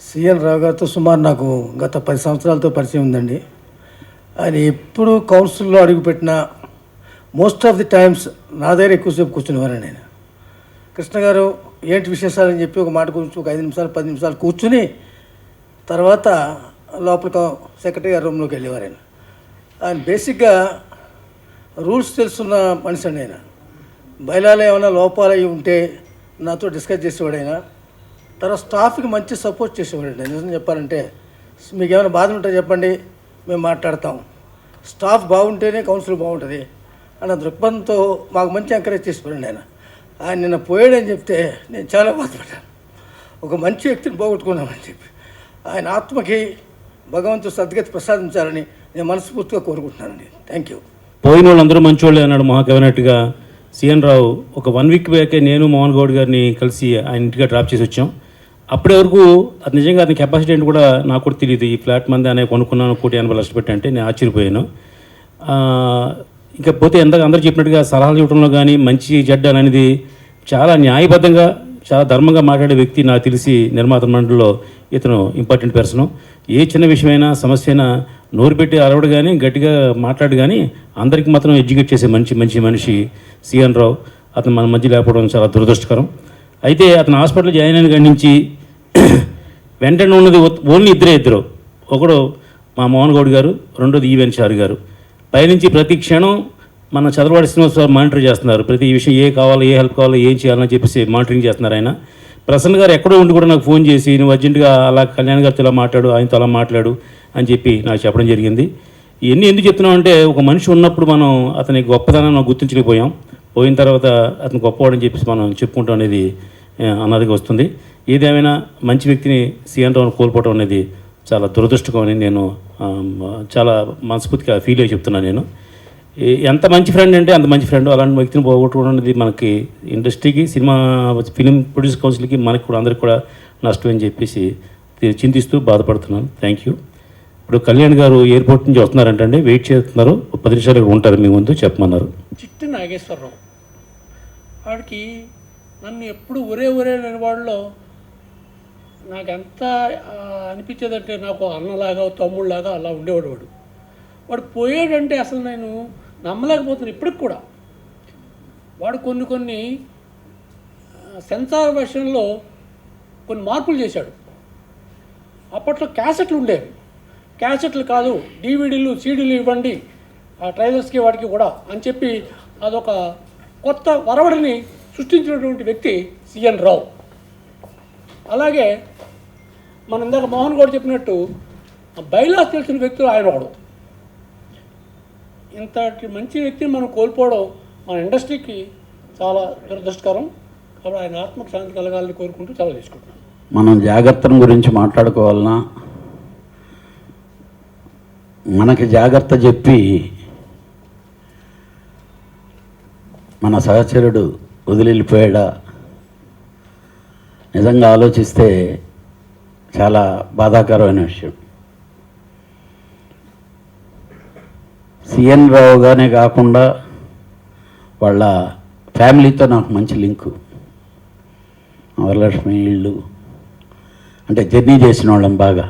S9: సిఎన్ రావు గారితో సుమారు నాకు గత 10 సంవత్సరాలతో పరిచయం ఉందండి. ఆయన ఎప్పుడు కౌన్సిల్లో అడుగుపెట్టిన మోస్ట్ ఆఫ్ ది టైమ్స్ నా దగ్గర ఎక్కువసేపు కూర్చునేవారండి. ఆయన కృష్ణ గారు ఏంటి విశేషాలని చెప్పి ఒక మాట గురించి ఒక 5 నిమిషాలు 10 నిమిషాలు కూర్చుని తర్వాత లోపల సెక్రటరీ గారి రూమ్లోకి వెళ్ళేవారు. ఆయన బేసిక్గా రూల్స్ తెలుసున్న మనిషి అండి. ఆయన బయలాలో ఏమైనా లోపాలు అవి ఉంటే నాతో డిస్కస్ చేసేవాడు. ఆయన తర్వాత స్టాఫ్కి మంచి సపోర్ట్ చేసేవాడు. నిజం చెప్పాలంటే మీకు ఏమైనా బాధ ఉంటే చెప్పండి, మేము మాట్లాడతాం, స్టాఫ్ బాగుంటేనే కౌన్సిల్ బాగుంటుంది అన్న దృక్పథంతో మాకు మంచి ఎంకరేజ్ చేసిపోయాడు. ఆయన నిన్న పోయాడని చెప్తే నేను చాలా బాధపడ్డాను. ఒక మంచి వ్యక్తిని పోగొట్టుకున్నామని చెప్పి ఆయన ఆత్మకి భగవంతుడు సద్గతి ప్రసాదించాలని నేను మనస్ఫూర్తిగా కోరుకుంటున్నానండి. Thank you.
S10: పోయిన వాళ్ళందరూ మంచోళ్ళే అన్నాడు మహాకవి అన్నట్టుగా సిఎన్ రావు ఒక 1 వీక్ బ్యాకే నేను మోహన్ గౌడ్ గారిని కలిసి ఆయన ఇంటిగా డ్రాప్ చేసి వచ్చాం. అప్పటి వరకు అది నిజంగా అతని కెపాసిటీ ఏంటి కూడా నాకు కూడా తెలియదు. ఈ ఫ్లాట్ మంది అనే కొనుక్కున్నాను 1,80,00,000 లక్షలు పెట్టి అంటే నేను ఆశ్చర్యపోయాను. ఇంకా పోతే అందరూ చెప్పినట్టుగా సలహాలు ఇవ్వడంలో కానీ మంచి చెడ్డ అనేది చాలా న్యాయబద్ధంగా చాలా ధర్మంగా మాట్లాడే వ్యక్తి నాకు తెలిసి నిర్మాత మండలిలో ఇతను ఇంపార్టెంట్ పర్సన్. ఏ చిన్న విషయమైనా సమస్య అయినా నోరు పెట్టి అరవడు కానీ గట్టిగా మాట్లాడు కానీ అందరికీ మాత్రం ఎడ్యుకేట్ చేసే మంచి మనిషి సిఎన్ రావు. అతను మన మధ్య లేకపోవడం చాలా దురదృష్టకరం. అయితే అతను హాస్పిటల్ జాయిన్ అయిన కాడి నుంచి వెంటనే ఉన్నది ఓన్లీ ఇద్దరు. ఒకడు మా మోహన్ గౌడ్ గారు, రెండోది ఈవెన్ షార్ గారు. పైనుంచి ప్రతి క్షణం మన చదరవాడి శ్రీనివాసరావు మానిటర్ చేస్తున్నారు. ప్రతి విషయం ఏ కావాలో ఏ హెల్ప్ కావాలో ఏం చేయాలని చెప్పేసి మానిటరింగ్ చేస్తున్నారు. ఆయన ప్రసన్న గారు ఎక్కడో ఉండి కూడా నాకు ఫోన్ చేసి నువ్వు అర్జెంటుగా అలా కళ్యాణ్ గారితో ఇలా మాట్లాడు, ఆయనతో అలా మాట్లాడు అని చెప్పి నాకు చెప్పడం జరిగింది. ఇవన్నీ ఎందుకు చెప్తున్నాం అంటే ఒక మనిషి ఉన్నప్పుడు మనం అతని గొప్పతనాన్ని మనం గుర్తించలేకపోయాం. పోయిన తర్వాత అతను గొప్పవాడని చెప్పేసి మనం చెప్పుకుంటాం అనేది అన్నదిగా వస్తుంది. ఏదేమైనా మంచి వ్యక్తిని సిఎన్ రావును కోల్పోవడం అనేది చాలా దురదృష్టకం అని నేను చాలా మనస్ఫూర్తిగా ఫీల్ అయ్యి చెప్తున్నాను. నేను ఎంత మంచి ఫ్రెండ్ అంటే అంత మంచి ఫ్రెండ్. అలాంటి వ్యక్తిని పోగొట్టుకోవడం అనేది మనకి ఇండస్ట్రీకి, సినిమా ఫిలిం ప్రొడ్యూస్ కౌన్సిల్కి, మనకి కూడా అందరికి కూడా నష్టం అని చెప్పేసి చింతిస్తూ బాధపడుతున్నాను. Thank you. ఇప్పుడు కళ్యాణ్ గారు ఎయిర్పోర్ట్ నుంచి వస్తున్నారంటే వెయిట్ చేస్తున్నారు. 10 నిమిషాలు ఉంటారు మీ ముందు చెప్పమన్నారు.
S4: చిట్టి నాగేశ్వరరావు వాడికి నన్ను ఎప్పుడు ఒరే అనేవాడిలో నాకు ఎంత అనిపించేదంటే నాకు అన్నలాగా తమ్ముళ్ళలాగా అలా ఉండేవాడు. వాడు పోయాడంటే అసలు నేను నమ్మలేకపోతున్నాను ఇప్పటికి కూడా. వాడు కొన్ని సెన్సార్ వర్షన్లో కొన్ని మార్పులు చేశాడు. అప్పట్లో క్యాసెట్లు ఉండేవి, క్యాసెట్లు కాదు డివిడీలు సీడీలు ఇవ్వండి ఆ ట్రైలర్స్కి వాడికి కూడా అని చెప్పి అదొక కొత్త వరవడిని సృష్టించినటువంటి వ్యక్తి సిఎన్ రావు. అలాగే మనం ఇందాక మోహన్ గౌడ్ చెప్పినట్టు బైలాస్ తెలిసిన వ్యక్తులు ఆయన వాడు. ఇంతటి మంచి వ్యక్తిని మనం కోల్పోవడం మన ఇండస్ట్రీకి చాలా దురదృష్టకరం. కాబట్టి ఆయన ఆత్మకు శాంతి కలగాలని కోరుకుంటూ చాలా తీసుకుంటున్నాను.
S7: మనం జాగ్రత్తల గురించి మాట్లాడుకోవాలన్నా మనకి జాగ్రత్త చెప్పి మన సహచరుడు వదిలిపోయాడా నిజంగా ఆలోచిస్తే చాలా బాధాకరమైన విషయం. సిఎన్ రావుగానే కాకుండా వాళ్ళ ఫ్యామిలీతో నాకు మంచి లింకు. వరలక్ష్మి ఇళ్ళు అంటే జర్నీ చేసిన వాళ్ళం బాగా.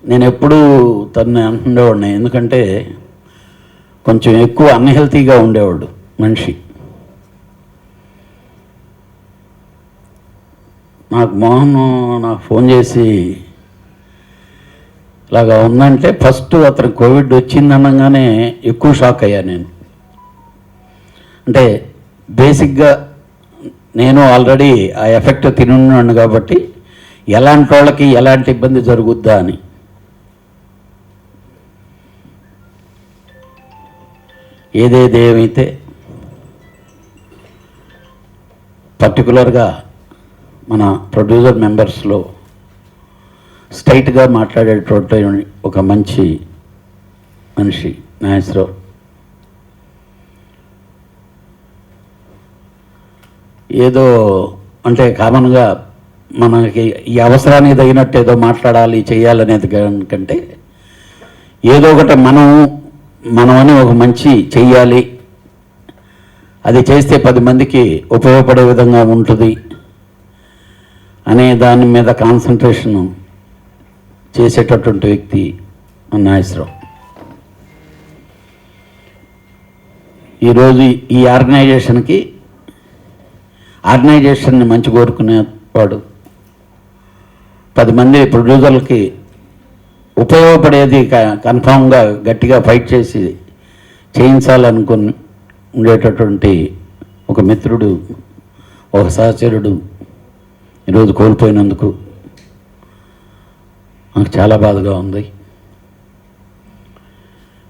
S7: నేను ఎప్పుడూ తను అంటుండేవాడిని, ఎందుకంటే కొంచెం ఎక్కువ అన్హెల్తీగా ఉండేవాడు మనిషి. నాకు మోహన్ నాకు ఫోన్ చేసి
S11: ఇలాగా ఉందంటే ఫస్ట్ అతను కోవిడ్ వచ్చిందనగానే ఎక్కువ షాక్ అయ్యా నేను. అంటే బేసిక్గా నేను ఆల్రెడీ ఆ ఎఫెక్ట్ తినున్నాను కాబట్టి ఎలాంటి వాళ్ళకి ఎలాంటి ఇబ్బంది జరుగుద్దా అని. ఏమైతే పర్టికులర్గా మన ప్రొడ్యూసర్ మెంబర్స్లో స్ట్రైట్గా మాట్లాడేటువంటి ఒక మంచి మనిషి నాగేశ్వరరావు. ఏదో అంటే కామన్గా మనకి ఈ అవసరానికి తగినట్టు ఏదో మాట్లాడాలి చేయాలనేది కంటే ఏదో ఒకటి మనమని ఒక మంచి చెయ్యాలి, అది చేస్తే 10 మందికి ఉపయోగపడే విధంగా ఉంటుంది అనే దాని మీద కాన్సన్ట్రేషన్ చేసేటటువంటి వ్యక్తి నాగేశ్వరరావు. ఈరోజు ఈ ఆర్గనైజేషన్ని మంచి కోరుకునేవాడు, 10 మంది ప్రొడ్యూసర్లకి ఉపయోగపడేది కన్ఫామ్గా గట్టిగా ఫైట్ చేసి చేయించాలనుకుని ఉండేటటువంటి ఒక మిత్రుడు, ఒక సహచరుడు ఈరోజు కోల్పోయినందుకు నాకు చాలా బాధగా ఉంది.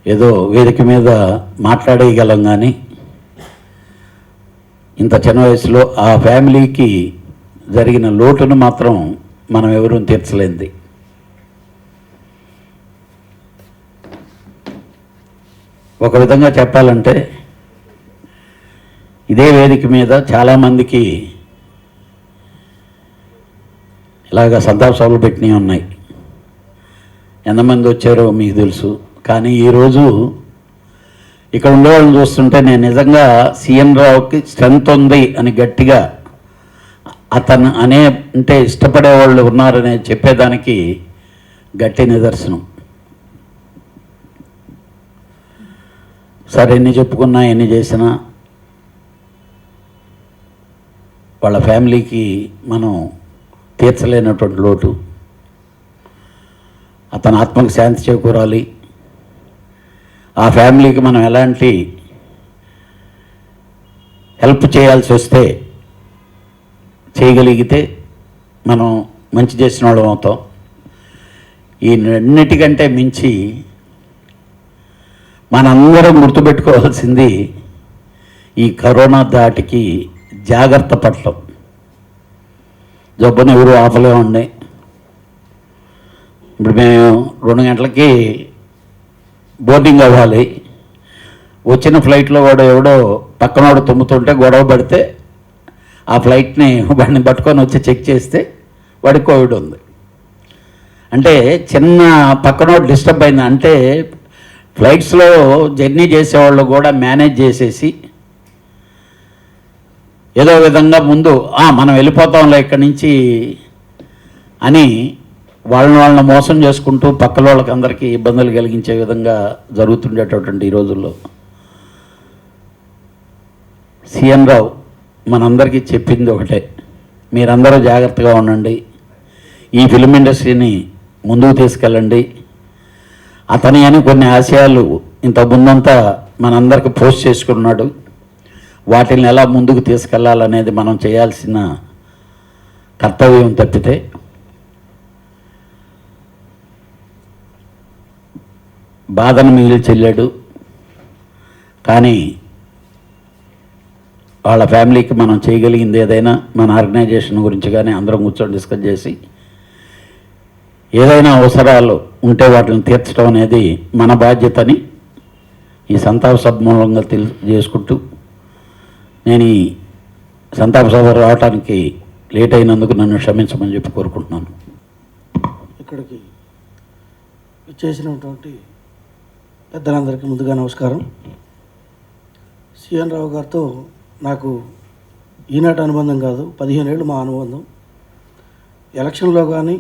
S11: ఏదో వేదిక మీద మాట్లాడేయగలం కానీ ఇంత చిన్న వయసులో ఆ ఫ్యామిలీకి జరిగిన లోటును మాత్రం మనం ఎవరూ తీర్చలేంది. ఒక విధంగా చెప్పాలంటే ఇదే వేదిక మీద చాలామందికి ఇలాగ సంతాప సభలు పెట్టినవి ఉన్నాయి. ఎంతమంది వచ్చారో మీకు తెలుసు. కానీ ఈరోజు ఇక్కడ ఉండేవాళ్ళని చూస్తుంటే నేను నిజంగా సీఎన్ రావుకి స్ట్రెంత్ ఉంది అని గట్టిగా అతను అంటే ఇష్టపడే వాళ్ళు ఉన్నారని చెప్పేదానికి గట్టి నిదర్శనం. సరే ఎన్ని చెప్పుకున్నా ఎన్ని చేసినా వాళ్ళ ఫ్యామిలీకి మనం తీర్చలేనటువంటి లోటు. అతని ఆత్మకు శాంతి చేకూరాలి. ఆ ఫ్యామిలీకి మనం ఎలాంటి హెల్ప్ చేయాల్సి వస్తే చేయగలిగితే మనం మంచి చేసిన వాళ్ళం అవుతాం. ఈ అన్నిటికంటే మించి మనందరం గుర్తుపెట్టుకోవాల్సింది ఈ కరోనా దాటికి జాగ్రత్త పడటం. జబ్బును ఎవరు ఆపలేమండి. ఇప్పుడు మేము 2 గంటలకి బోర్డింగ్ అవ్వాలి. వచ్చిన ఫ్లైట్లో వాడు ఎవడో పక్కనోడు తుమ్ముతుంటే గొడవ పడితే ఆ ఫ్లైట్ని వాడిని పట్టుకొని వచ్చి చెక్ చేస్తే వాడికి కోవిడ్ ఉంది. అంటే చిన్న పక్కనోడు డిస్టర్బ్ అయింది అంటే ఫ్లైట్స్లో జర్నీ చేసేవాళ్ళు కూడా మేనేజ్ చేసేసి ఏదో విధంగా ముందు మనం వెళ్ళిపోతాంలే ఇక్కడి నుంచి అని వాళ్ళని మోసం చేసుకుంటూ పక్కల వాళ్ళకి అందరికీ ఇబ్బందులు కలిగించే విధంగా జరుగుతుండేటటువంటి ఈ రోజుల్లో సీఎన్ రావు మనందరికీ చెప్పింది ఒకటే, మీరందరూ జాగ్రత్తగా ఉండండి, ఈ ఫిల్మ్ ఇండస్ట్రీని ముందుకు తీసుకెళ్ళండి. అతని అని కొన్ని ఆశయాలు ఇంత ముందంతా మనందరికీ పోస్ట్ చేసుకున్నాడు. వాటిని ఎలా ముందుకు తీసుకెళ్లాలనేది మనం చేయాల్సిన కర్తవ్యం తప్పితే బాధను మిగిలి చెల్లాడు. కానీ వాళ్ళ ఫ్యామిలీకి మనం చేయగలిగింది ఏదైనా మన ఆర్గనైజేషన్ గురించి కానీ అందరం కూర్చొని డిస్కస్ చేసి ఏదైనా అవసరాలు ఉంటే వాటిని తీర్చడం అనేది మన బాధ్యతని ఈ సంతాప సభ మూలంగా చేసుకుంటూ నేను ఈ సంతాప సభ రావడానికి లేట్ అయినందుకు నన్ను క్షమించమని చెప్పి కోరుకుంటున్నాను.
S12: ఇక్కడికి చేసినటువంటి పెద్దలందరికీ ముందుగా నమస్కారం. సీఎన్ రావు గారితో నాకు ఈనాటి అనుబంధం కాదు, 15 ఏళ్ళు మా అనుబంధం. ఎలక్షన్లో కానీ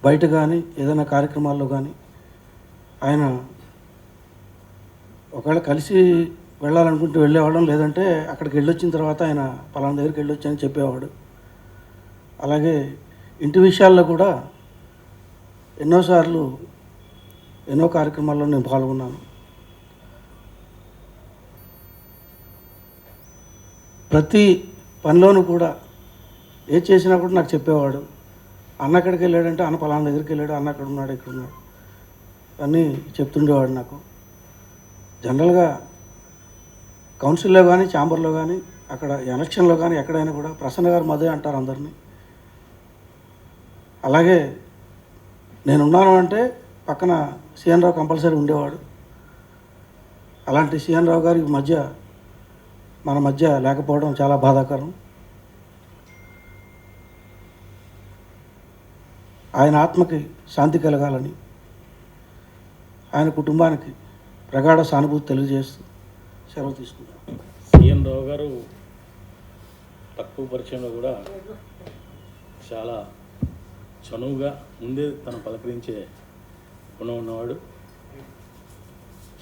S12: బయట కానీ ఏదైనా కార్యక్రమాల్లో కానీ ఆయన ఒకవేళ కలిసి వెళ్ళాలనుకుంటే వెళ్ళేవాళ్ళం, లేదంటే అక్కడికి వెళ్ళొచ్చిన తర్వాత ఆయన పలానా దగ్గరికి వెళ్ళొచ్చని చెప్పేవాడు. అలాగే ఇంటి విషయాల్లో కూడా ఎన్నోసార్లు ఎన్నో కార్యక్రమాల్లో నేను పాల్గొన్నాను. ప్రతి పనిలోనూ కూడా ఏ చేసినా కూడా నాకు చెప్పేవాడు. అన్న ఎక్కడికి వెళ్ళాడంటే అన్న పలానా దగ్గరికి వెళ్ళాడు, అన్న అక్కడ ఉన్నాడు, ఇక్కడ ఉన్నాడు అన్నీ చెప్తుండేవాడు నాకు. జనరల్గా కౌన్సిల్లో కానీ ఛాంబర్లో కానీ అక్కడ ఎలక్షన్లో కానీ ఎక్కడైనా కూడా ప్రసన్న గారు మదే అంటారు అందరినీ. అలాగే నేనున్నాను అంటే పక్కన సిఎన్ రావు కంపల్సరీ ఉండేవాడు. అలాంటి సిఎన్ రావు గారి మన మధ్య లేకపోవడం చాలా బాధాకరం. ఆయన ఆత్మకి శాంతి కలగాలని, ఆయన కుటుంబానికి ప్రగాఢ సానుభూతి తెలియజేస్తూ సెలవు తీసుకుంటాను.
S10: సిఎన్ రావు గారు తక్కువ పరిచయంలో కూడా చాలా చనువుగా ముందే తను పలకరించే గుణం ఉన్నవాడు.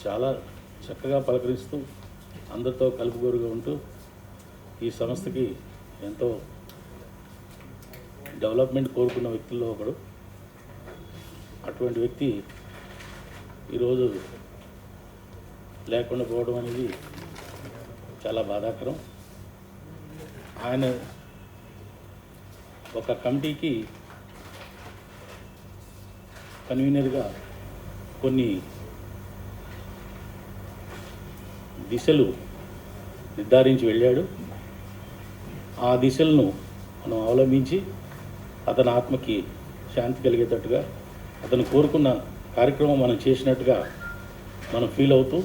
S10: చాలా చక్కగా పలకరిస్తూ అందరితో కలుపుగోరుగా ఉంటూ ఈ సంస్థకి ఎంతో డెవలప్మెంట్ కోరుకున్న వ్యక్తుల్లో ఒకడు. అటువంటి వ్యక్తి ఈరోజు లేకుండా పోవడం అనేది చాలా బాధాకరం. ఆయన ఒక కమిటీకి కన్వీనర్గా కొన్ని దిశలు నిర్ధారించి వెళ్ళాడు. ఆ దిశలను మనం అవలంబించి అతని ఆత్మకి శాంతి కలిగేటట్టుగా అతను కోరుకున్న కార్యక్రమం మనం చేసినట్టుగా మనం ఫీల్ అవుతూ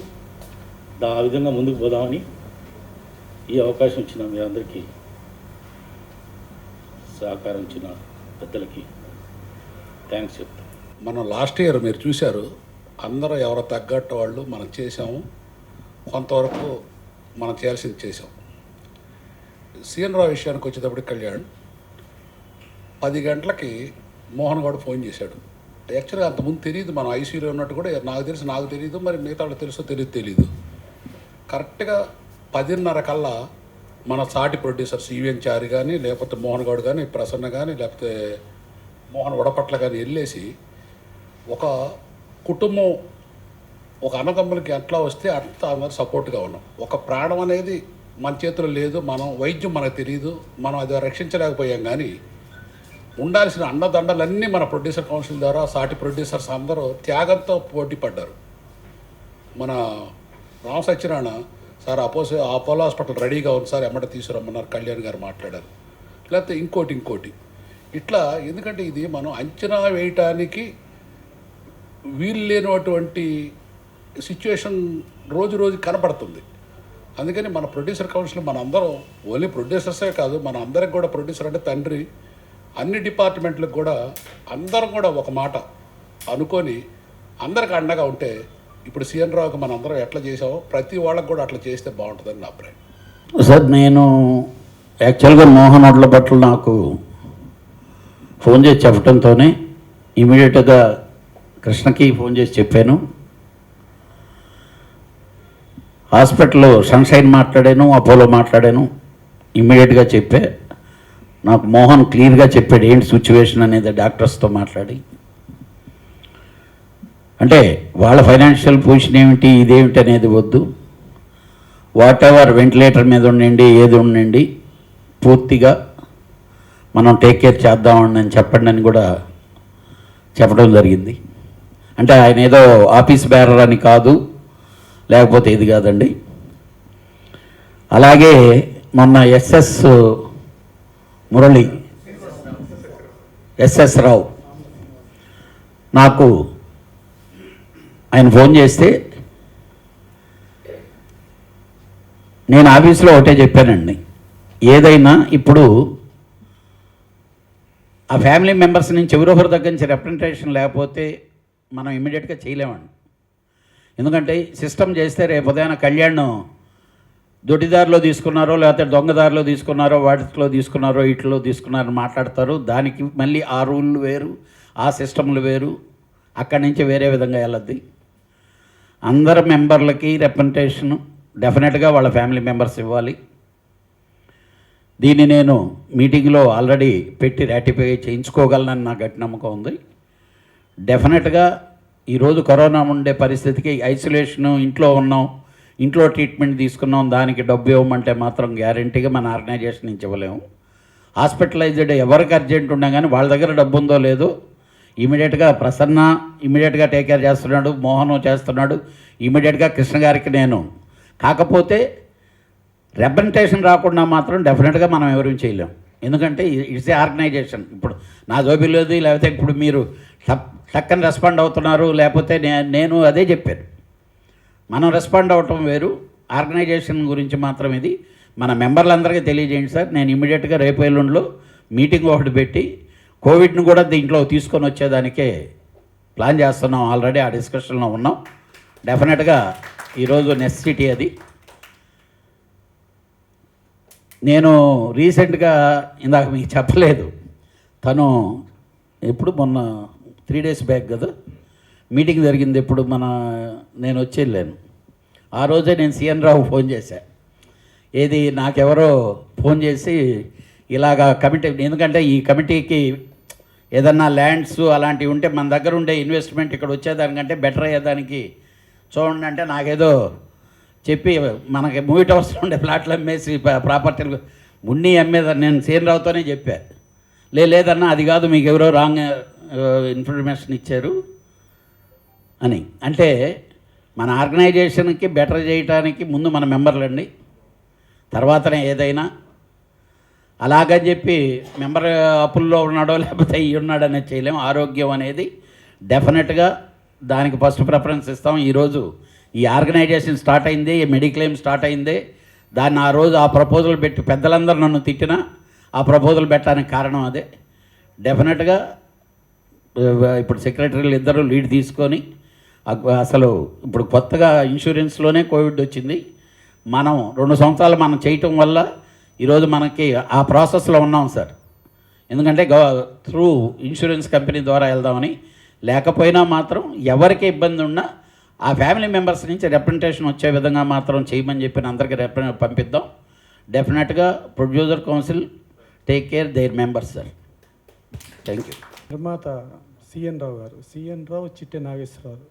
S10: ఆ విధంగా ముందుకు పోదామని ఈ అవకాశం ఇచ్చిన మీ అందరికీ, సహకారం ఇచ్చిన పెద్దలకి థ్యాంక్స్ చెప్తాను.
S2: మనం లాస్ట్ ఇయర్ మీరు చూశారు, అందరూ ఎవరో తగ్గట్టు వాళ్ళు మనం చేసాము, కొంతవరకు మనం చేయాల్సింది చేసాం. సిఎన్ రావు విషయానికి వచ్చేటప్పటికి కళ్యాణ్ 10 గంటలకి మోహన్ గౌడ్ ఫోన్ చేశాడు. యాక్చువల్గా అంతకుముందు తెలియదు, మనం ఐసీయూలో ఉన్నట్టు కూడా నాకు తెలియదు, మరి మిగతా వాళ్ళకి తెలుసో తెలీదు. కరెక్ట్గా 10:30 కల్లా మన సాటి ప్రొడ్యూసర్స్ ఈవెన్ చారి కానీ, లేకపోతే మోహన్ గౌడ్ కానీ, ప్రసన్న కానీ, లేకపోతే మోహన్ వడపట్ల కానీ వెళ్ళేసి ఒక కుటుంబం ఒక అన్నదమ్ములకి ఎట్లా వస్తే అంత అందరూ సపోర్ట్గా ఉన్నాం. ఒక ప్రాణం అనేది మన చేతిలో లేదు, మనం వైద్యం మనకు తెలియదు, మనం అది రక్షించలేకపోయాం. కానీ ఉండాల్సిన అండదండలన్నీ మన ప్రొడ్యూసర్ కౌన్సిల్ ద్వారా సాటి ప్రొడ్యూసర్స్ అందరూ త్యాగంతో పోటీ పడ్డారు. మన Rama Satyanarayana sir Apollo hospital రెడీగా ఉంది సార్, ఎమ్మట తీసుకురమ్మన్నారు, కళ్యాణ్ గారు మాట్లాడారు. లేకపోతే ఇంకోటి ఇట్లా. ఎందుకంటే ఇది మనం అంచనా వేయటానికి వీలు లేనటువంటి సిచ్యువేషన్ రోజు కనపడుతుంది. అందుకని మన ప్రొడ్యూసర్ కౌన్సిల్ మన అందరం ఓన్లీ ప్రొడ్యూసర్సే కాదు, మన అందరికి కూడా ప్రొడ్యూసర్ అంటే తండ్రి, అన్ని డిపార్ట్మెంట్లకు కూడా అందరం కూడా ఒక మాట అనుకొని అందరికి అండగా ఉంటే, ఇప్పుడు సిఎన్ రావుకి మన అందరం ఎట్లా చేసామో ప్రతి వాళ్ళకి కూడా అట్లా చేస్తే బాగుంటుందని నా అభిప్రాయం.
S11: సార్, నేను యాక్చువల్గా మోహన్ ఒడ్ల బట్టలు నాకు ఫోన్ చేసి చెప్పడంతోనే ఇమీడియట్గా కృష్ణకి ఫోన్ చేసి చెప్పాను. హాస్పిటల్లో సన్షైన్ మాట్లాడాను, అపోలో మాట్లాడాను, ఇమ్మీడియట్గా చెప్పే. నాకు మోహన్ క్లియర్గా చెప్పాడు ఏంటి సిచ్యువేషన్ అనేది డాక్టర్స్తో మాట్లాడి. అంటే వాళ్ళ ఫైనాన్షియల్ పొజిషన్ ఏమిటి, ఇదేమిటి అనేది వద్దు, వాట్ ఎవర్ వెంటిలేటర్ మీద ఉండండి, ఏది ఉండండి, పూర్తిగా మనం టేక్ కేర్ చేద్దామని చెప్పండి అని కూడా చెప్పడం జరిగింది. అంటే ఆయన ఏదో ఆఫీస్ బేరర్ అని కాదు, లేకపోతే ఇది కాదండి. అలాగే మొన్న ఎస్ఎస్ రావు నాకు ఆయన ఫోన్ చేస్తే నేను ఆఫీస్లో ఒకటే చెప్పానండి, ఏదైనా ఇప్పుడు ఆ ఫ్యామిలీ మెంబర్స్ నుంచి ఎవరొకరి దగ్గర నుంచి రిప్రజెంటేషన్ లేకపోతే మనం ఇమ్మీడియట్గా చేయలేమండి. ఎందుకంటే సిస్టమ్ చేస్తే రేపు ఉదయాన కళ్యాణ్ దొడ్డిదారిలో తీసుకున్నారో లేకపోతే దొంగదారిలో తీసుకున్నారో వాటిలో తీసుకున్నారో ఇట్లో తీసుకున్నారో మాట్లాడతారు. దానికి మళ్ళీ ఆ రూళ్ళు వేరు, ఆ సిస్టమ్లు వేరు, అక్కడి నుంచి వేరే విధంగా వెళ్ళద్ది. అందరు మెంబర్లకి రిప్రజెంటేషన్ డెఫినెట్గా వాళ్ళ ఫ్యామిలీ మెంబర్స్ ఇవ్వాలి. దీన్ని నేను మీటింగ్లో ఆల్రెడీ పెట్టి రాటిఫై చేయించుకోగలనని నా గట్టి నమ్మకం ఉంది. డెఫినెట్గా ఈరోజు కరోనా ఉండే పరిస్థితికి ఐసోలేషను, ఇంట్లో ఉన్నాం, ఇంట్లో ట్రీట్మెంట్ తీసుకున్నాం, దానికి డబ్బు ఇవ్వమంటే మాత్రం గ్యారంటీగా మన ఆర్గనైజేషన్ నుంచి ఇవ్వలేము. హాస్పిటలైజ్డ్ ఎవరికి అర్జెంట్ ఉన్నా కానీ వాళ్ళ దగ్గర డబ్బు ఉందో లేదో ఇమీడియట్గా ప్రసన్న ఇమీడియట్గా టేక్ కేర్ చేస్తున్నాడు, మోహన్ చేస్తున్నాడు, ఇమీడియట్గా కృష్ణ గారికి నేను. కాకపోతే రిప్రజెంటేషన్ రాకుండా మాత్రం డెఫినెట్గా మనం ఎవరూ చేయలేం. ఎందుకంటే ఇట్స్ ఏ ఆర్గనైజేషన్. ఇప్పుడు నా జోబీ లేదు, లేకపోతే ఇప్పుడు మీరు టక్కని రెస్పాండ్ అవుతున్నారు, లేకపోతే నేను అదే చెప్పాను. మనం రెస్పాండ్ అవ్వటం వేరు, ఆర్గనైజేషన్ గురించి మాత్రం ఇది మన మెంబర్లందరికీ తెలియజేయండి సార్. నేను ఇమీడియట్గా రేపు ఎల్లుండిలో మీటింగ్ ఒకటి పెట్టి కోవిడ్ను కూడా దీంట్లో తీసుకొని వచ్చేదానికే ప్లాన్ చేస్తున్నాం. ఆల్రెడీ ఆ డిస్కషన్లో ఉన్నాం. డెఫినెట్గా ఈరోజు నెసెసిటీ అది. నేను రీసెంట్గా ఇందాక మీకు చెప్పలేదు, తను ఎప్పుడు మొన్న 3 days బ్యాక్ కదా మీటింగ్ జరిగింది. ఎప్పుడు నేను వచ్చి వెళ్ళాను. ఆ రోజే నేను సిఎన్ రావు ఫోన్ చేశా. ఏది నాకెవరో ఫోన్ చేసి ఇలాగా కమిటీ, ఎందుకంటే ఈ కమిటీకి ఏదన్నా ల్యాండ్స్ అలాంటివి ఉంటే మన దగ్గర ఉండే ఇన్వెస్ట్మెంట్ ఇక్కడ వచ్చేదానికంటే బెటర్ అయ్యేదానికి చూడండి అంటే నాకేదో చెప్పి మనకి మూవీ టవర్స్లో ఉండే ఫ్లాట్లు అమ్మేసి ప్రాపర్టీలు మున్ని అమ్మేదని నేను సిఎన్ రావుతోనే చెప్పా. లేదన్నా అది కాదు, మీకు ఎవరో రాంగ్ ఇన్ఫర్మేషన్ ఇచ్చారు అని. అంటే మన ఆర్గనైజేషన్కి బెటర్ చేయడానికి ముందు మన మెంబర్లండి, తర్వాతనే ఏదైనా. అలాగని చెప్పి మెంబర్ అప్పుల్లో ఉన్నాడో లేకపోతే ఇవి ఉన్నాడో అనేది చేయలేము. ఆరోగ్యం అనేది డెఫినెట్గా దానికి ఫస్ట్ ప్రిఫరెన్స్ ఇస్తాం. ఈరోజు ఈ ఆర్గనైజేషన్ స్టార్ట్ అయింది, ఈ మెడిక్లెయిమ్ స్టార్ట్ అయింది. దాన్ని ఆ రోజు ఆ ప్రపోజల్ పెట్టి పెద్దలందరూ నన్ను తిట్టినా ఆ ప్రపోజల్ పెట్టడానికి కారణం అదే. డెఫినెట్గా ఇప్పుడు సెక్రటరీలు ఇద్దరు లీడ్ తీసుకొని అసలు ఇప్పుడు కొత్తగా ఇన్సూరెన్స్లోనే కోవిడ్ వచ్చింది. మనం 2 సంవత్సరాలు మనం చేయటం వల్ల ఈరోజు మనకి ఆ ప్రాసెస్లో ఉన్నాం సార్. ఎందుకంటే త్రూ ఇన్సూరెన్స్ కంపెనీ ద్వారా వెళ్దామని. లేకపోయినా మాత్రం ఎవరికి ఇబ్బంది ఉన్నా ఆ ఫ్యామిలీ మెంబర్స్ నుంచి రిప్రజెంటేషన్ వచ్చే విధంగా మాత్రం చేయమని చెప్పిన అందరికీ పంపిద్దాం. డెఫినెట్గా producer council take care their members sir. Thank you.
S13: నిర్మాత సిఎన్ రావు గారు, సిఎన్ రావు చిట్టె నాగేశ్వరరావు,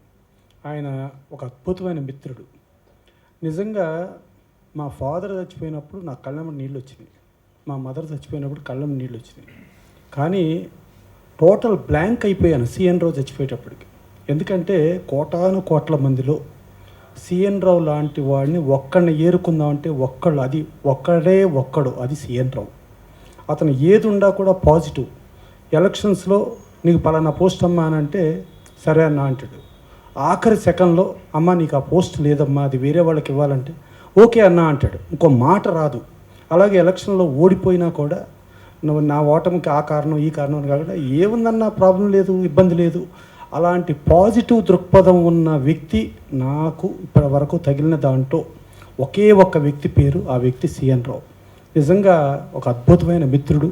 S13: ఆయన ఒక అద్భుతమైన మిత్రుడు. నిజంగా మా ఫాదర్ చచ్చిపోయినప్పుడు నా కళ్ళమ్మ నీళ్ళు వచ్చినాయి, మా మదర్ చచ్చిపోయినప్పుడు కళ్ళమ్మ నీళ్ళు వచ్చినాయి. కానీ టోటల్ బ్లాంక్ అయిపోయాను సిఎన్ రావు చచ్చిపోయేటప్పటికి. ఎందుకంటే కోటాను కోట్ల మందిలో సిఎన్ రావు లాంటి వాడిని ఒక్కడిని ఏరుకుందామంటే ఒక్కడు అది సిఎన్ రావు. అతను ఏది ఉండా కూడా పాజిటివ్. ఎలక్షన్స్లో నీకు పలానా పోస్ట్ అమ్మా అని అంటే సరే అన్న అంటాడు. ఆఖరి సెకండ్లో అమ్మ నీకు ఆ పోస్ట్ లేదమ్మా, అది వేరే వాళ్ళకి ఇవ్వాలంటే ఓకే అన్న అంటాడు. ఇంకో మాట రాదు. అలాగే ఎలక్షన్లో ఓడిపోయినా కూడా నువ్వు నా ఓటమికి ఆ కారణం ఈ కారణం కాకుండా ఏముందన్న ప్రాబ్లం లేదు, ఇబ్బంది లేదు. అలాంటి పాజిటివ్ దృక్పథం ఉన్న వ్యక్తి నాకు ఇప్పటి వరకు తగిలిన దాంట్లో ఒకే ఒక్క వ్యక్తి పేరు, ఆ వ్యక్తి సిఎన్ రావు. నిజంగా ఒక అద్భుతమైన మిత్రుడు,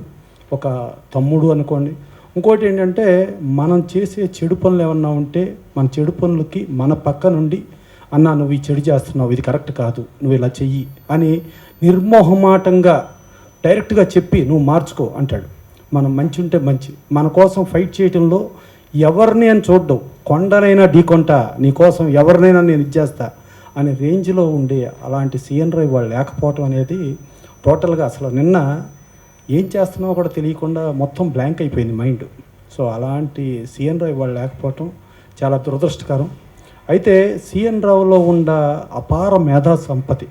S13: ఒక తమ్ముడు అనుకోండి. ఇంకోటి ఏంటంటే మనం చేసే చెడు పనులు ఏమన్నా ఉంటే మన చెడు పనులకి మన పక్క నుండి అన్నా నువ్వు ఈ చెడు చేస్తున్నావు, ఇది కరెక్ట్ కాదు, నువ్వు ఇలా చెయ్యి అని నిర్మోహమాటంగా డైరెక్ట్గా చెప్పి నువ్వు మార్చుకో అంటాడు. మనం మంచి ఉంటే మంచి, మన కోసం ఫైట్ చేయడంలో ఎవరిని అని చూడ్డం, కొండనైనా ఢీకొంటా నీకోసం ఎవరినైనా నేను ఇచ్చేస్తా అనే రేంజ్లో ఉండే అలాంటి సిఎన్ రావు వాళ్ళు లేకపోవటం అనేది టోటల్గా అసలు నిన్న ఏం చేస్తున్నావో కూడా తెలియకుండా మొత్తం బ్లాంక్ అయిపోయింది మైండ్. సో అలాంటి సిఎన్ రావు వాళ్ళు లేకపోవటం చాలా దురదృష్టకరం. అయితే సిఎన్ రావులో ఉన్న అపార మేధా సంపత్తి,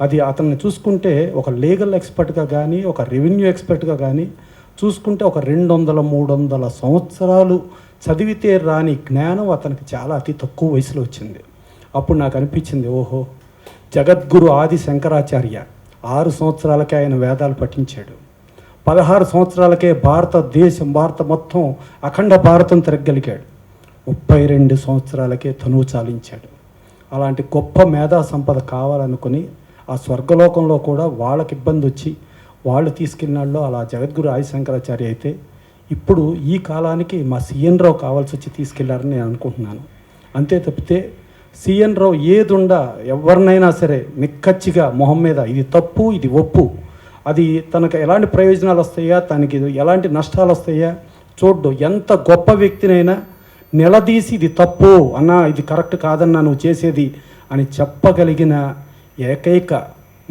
S13: అది అతన్ని చూసుకుంటే ఒక లీగల్ ఎక్స్పర్ట్గా కానీ ఒక రెవెన్యూ ఎక్స్పర్ట్గా కానీ చూసుకుంటే ఒక 200-300 సంవత్సరాలు చదివితే రాని జ్ఞానం అతనికి చాలా అతి తక్కువ వయసులో వచ్చింది. అప్పుడు నాకు అనిపించింది, ఓహో జగద్గురు ఆది శంకరాచార్య 6 సంవత్సరాలకే ఆయన వేదాలు పఠించాడు. 16 సంవత్సరాలకే భారత మొత్తం అఖండ భారతం తిరగలిగాడు. 32 సంవత్సరాలకే తనువు చాలించాడు. అలాంటి గొప్ప మేధా సంపద కావాలనుకుని ఆ స్వర్గలోకంలో కూడా వాళ్ళకి ఇబ్బంది వచ్చి వాళ్ళు తీసుకెళ్ళినాళ్ళు అలా జగద్గురు ఆది శంకరాచార్య అయితే, ఇప్పుడు ఈ కాలానికి మా సిఎన్ రావు కావాల్సి వచ్చి తీసుకెళ్లారని నేను అనుకుంటున్నాను. అంతే తప్పితే సిఎన్ రావు ఏదుండా ఎవరినైనా సరే నిక్కచ్చిగా మొహం మీద ఇది తప్పు ఇది ఒప్పు, అది తనకు ఎలాంటి ప్రయోజనాలు వస్తాయా, తనకి ఎలాంటి నష్టాలు వస్తాయా చూడ్డు. ఎంత గొప్ప వ్యక్తినైనా నిలదీసి ఇది తప్పు అన్నా, ఇది కరెక్ట్ కాదన్నా నువ్వు చేసేది అని చెప్పగలిగిన ఏకైక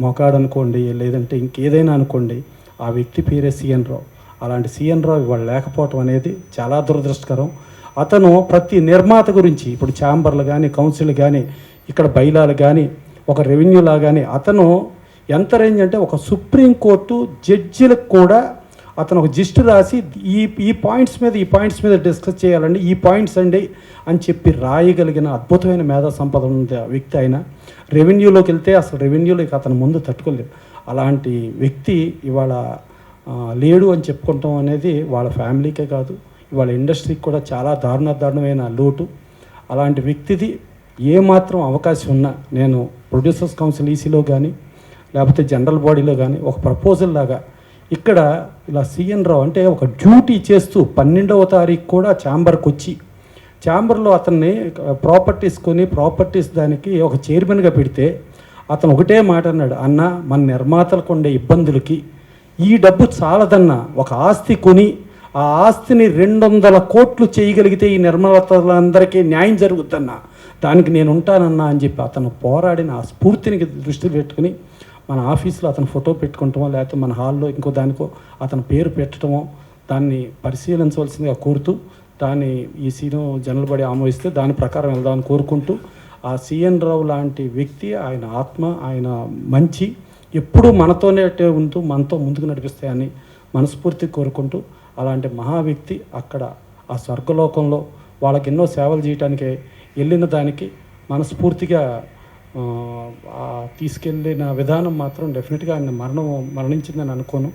S13: మొకాడు అనుకోండి, లేదంటే ఇంకేదైనా అనుకోండి, ఆ వ్యక్తి పేరే సిఎన్ రావు. అలాంటి సిఎన్ రావు ఇవాళ లేకపోవటం అనేది చాలా దురదృష్టకరం. అతను ప్రతి నిర్మాత గురించి, ఇప్పుడు ఛాంబర్లు కానీ, కౌన్సిల్ కానీ, ఇక్కడ బైలాలు కానీ, ఒక రెవెన్యూలా కానీ, అతను ఎంత రేంజ్ అంటే ఒక సుప్రీంకోర్టు జడ్జిలకు కూడా అతను ఒక జిస్ట్ రాసి ఈ పాయింట్స్ మీద డిస్కస్ చేయాలండి, ఈ పాయింట్స్ అండి అని చెప్పి రాయగలిగిన అద్భుతమైన మేధా సంపద ఉన్న వ్యక్తి ఆయన. రెవెన్యూలోకి వెళ్తే అసలు రెవెన్యూలోకి అతను ముందు తట్టుకోలేదు. అలాంటి వ్యక్తి ఇవాళ లేడు అని చెప్పుకుంటాం అనేది వాళ్ళ ఫ్యామిలీకే కాదు, ఇవాళ ఇండస్ట్రీకి కూడా చాలా దారుణమైన లోటు. అలాంటి వ్యక్తిది ఏమాత్రం అవకాశం ఉన్నా నేను ప్రొడ్యూసర్స్ కౌన్సిల్ ఈసీలో కానీ, లేకపోతే జనరల్ బాడీలో కానీ ఒక ప్రపోజల్ లాగా ఇక్కడ ఇలా సిఎన్ రావు అంటే ఒక డ్యూటీ చేస్తూ 12వ తారీఖు కూడా ఛాంబర్కి వచ్చి, ఛాంబర్లో అతన్ని ప్రాపర్టీస్ దానికి ఒక చైర్మన్గా పెడితే అతను ఒకటే మాట అన్నాడు, అన్న మన నిర్మాతలకు ఉండే ఇబ్బందులకి ఈ డబ్బు చాలదన్నా, ఒక ఆస్తి కొని ఆ ఆస్తిని 200 కోట్లు చేయగలిగితే ఈ నిర్మాతలందరికీ న్యాయం జరుగుద్దన్నా, దానికి నేను ఉంటానన్నా అని చెప్పి అతను పోరాడిన ఆ స్ఫూర్తిని దృష్టి పెట్టుకుని మన ఆఫీస్లో అతను ఫోటో పెట్టుకుంటామో, లేకపోతే మన హాల్లో ఇంకో దానికో అతని పేరు పెట్టడమో దాన్ని పరిశీలించవలసిందిగా కోరుతూ, దాన్ని ఈ సీను జనరల్ బాడీ ఆమోదిస్తే దాని ప్రకారం వెళ్దామని కోరుకుంటూ, ఆ సిఎన్ రావు లాంటి వ్యక్తి, ఆయన ఆత్మ, ఆయన మంచి ఎప్పుడూ మనతోనే ఉంటూ మనతో ముందుకు నడిపిస్తాయని మనస్ఫూర్తి కోరుకుంటూ, అలాంటి మహా వ్యక్తి అక్కడ ఆ స్వర్గలోకంలో వాళ్ళకి ఎన్నో సేవలు చేయడానికి వెళ్ళిన దానికి మనస్ఫూర్తిగా తీసుకెళ్ళిన విధానం మాత్రం డెఫినెట్గా ఆయన మరణించిందని అనుకోను.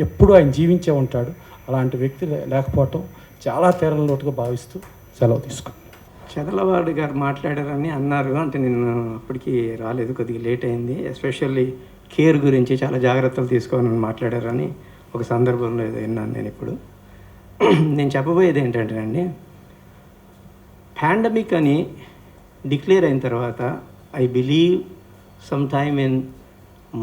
S13: ఎప్పుడూ ఆయన జీవించే ఉంటాడు. అలాంటి వ్యక్తి లేకపోవటం చాలా తీరని లోటుగా భావిస్తూ సెలవు తీసుకున్నాను.
S14: చదలవాడు గారు మాట్లాడారని అన్నారు, అంటే నేను అప్పటికి రాలేదు, కొద్దిగా లేట్ అయింది. ఎస్పెషల్లీ కేర్ గురించి చాలా జాగ్రత్తలు తీసుకోవాలని మాట్లాడారని ఒక సందర్భంలో ఏదో విన్నాను నేను. ఇప్పుడు నేను చెప్పబోయేది ఏంటంటే అండి, పాండమిక్ అని డిక్లేర్ అయిన తర్వాత I believe some time in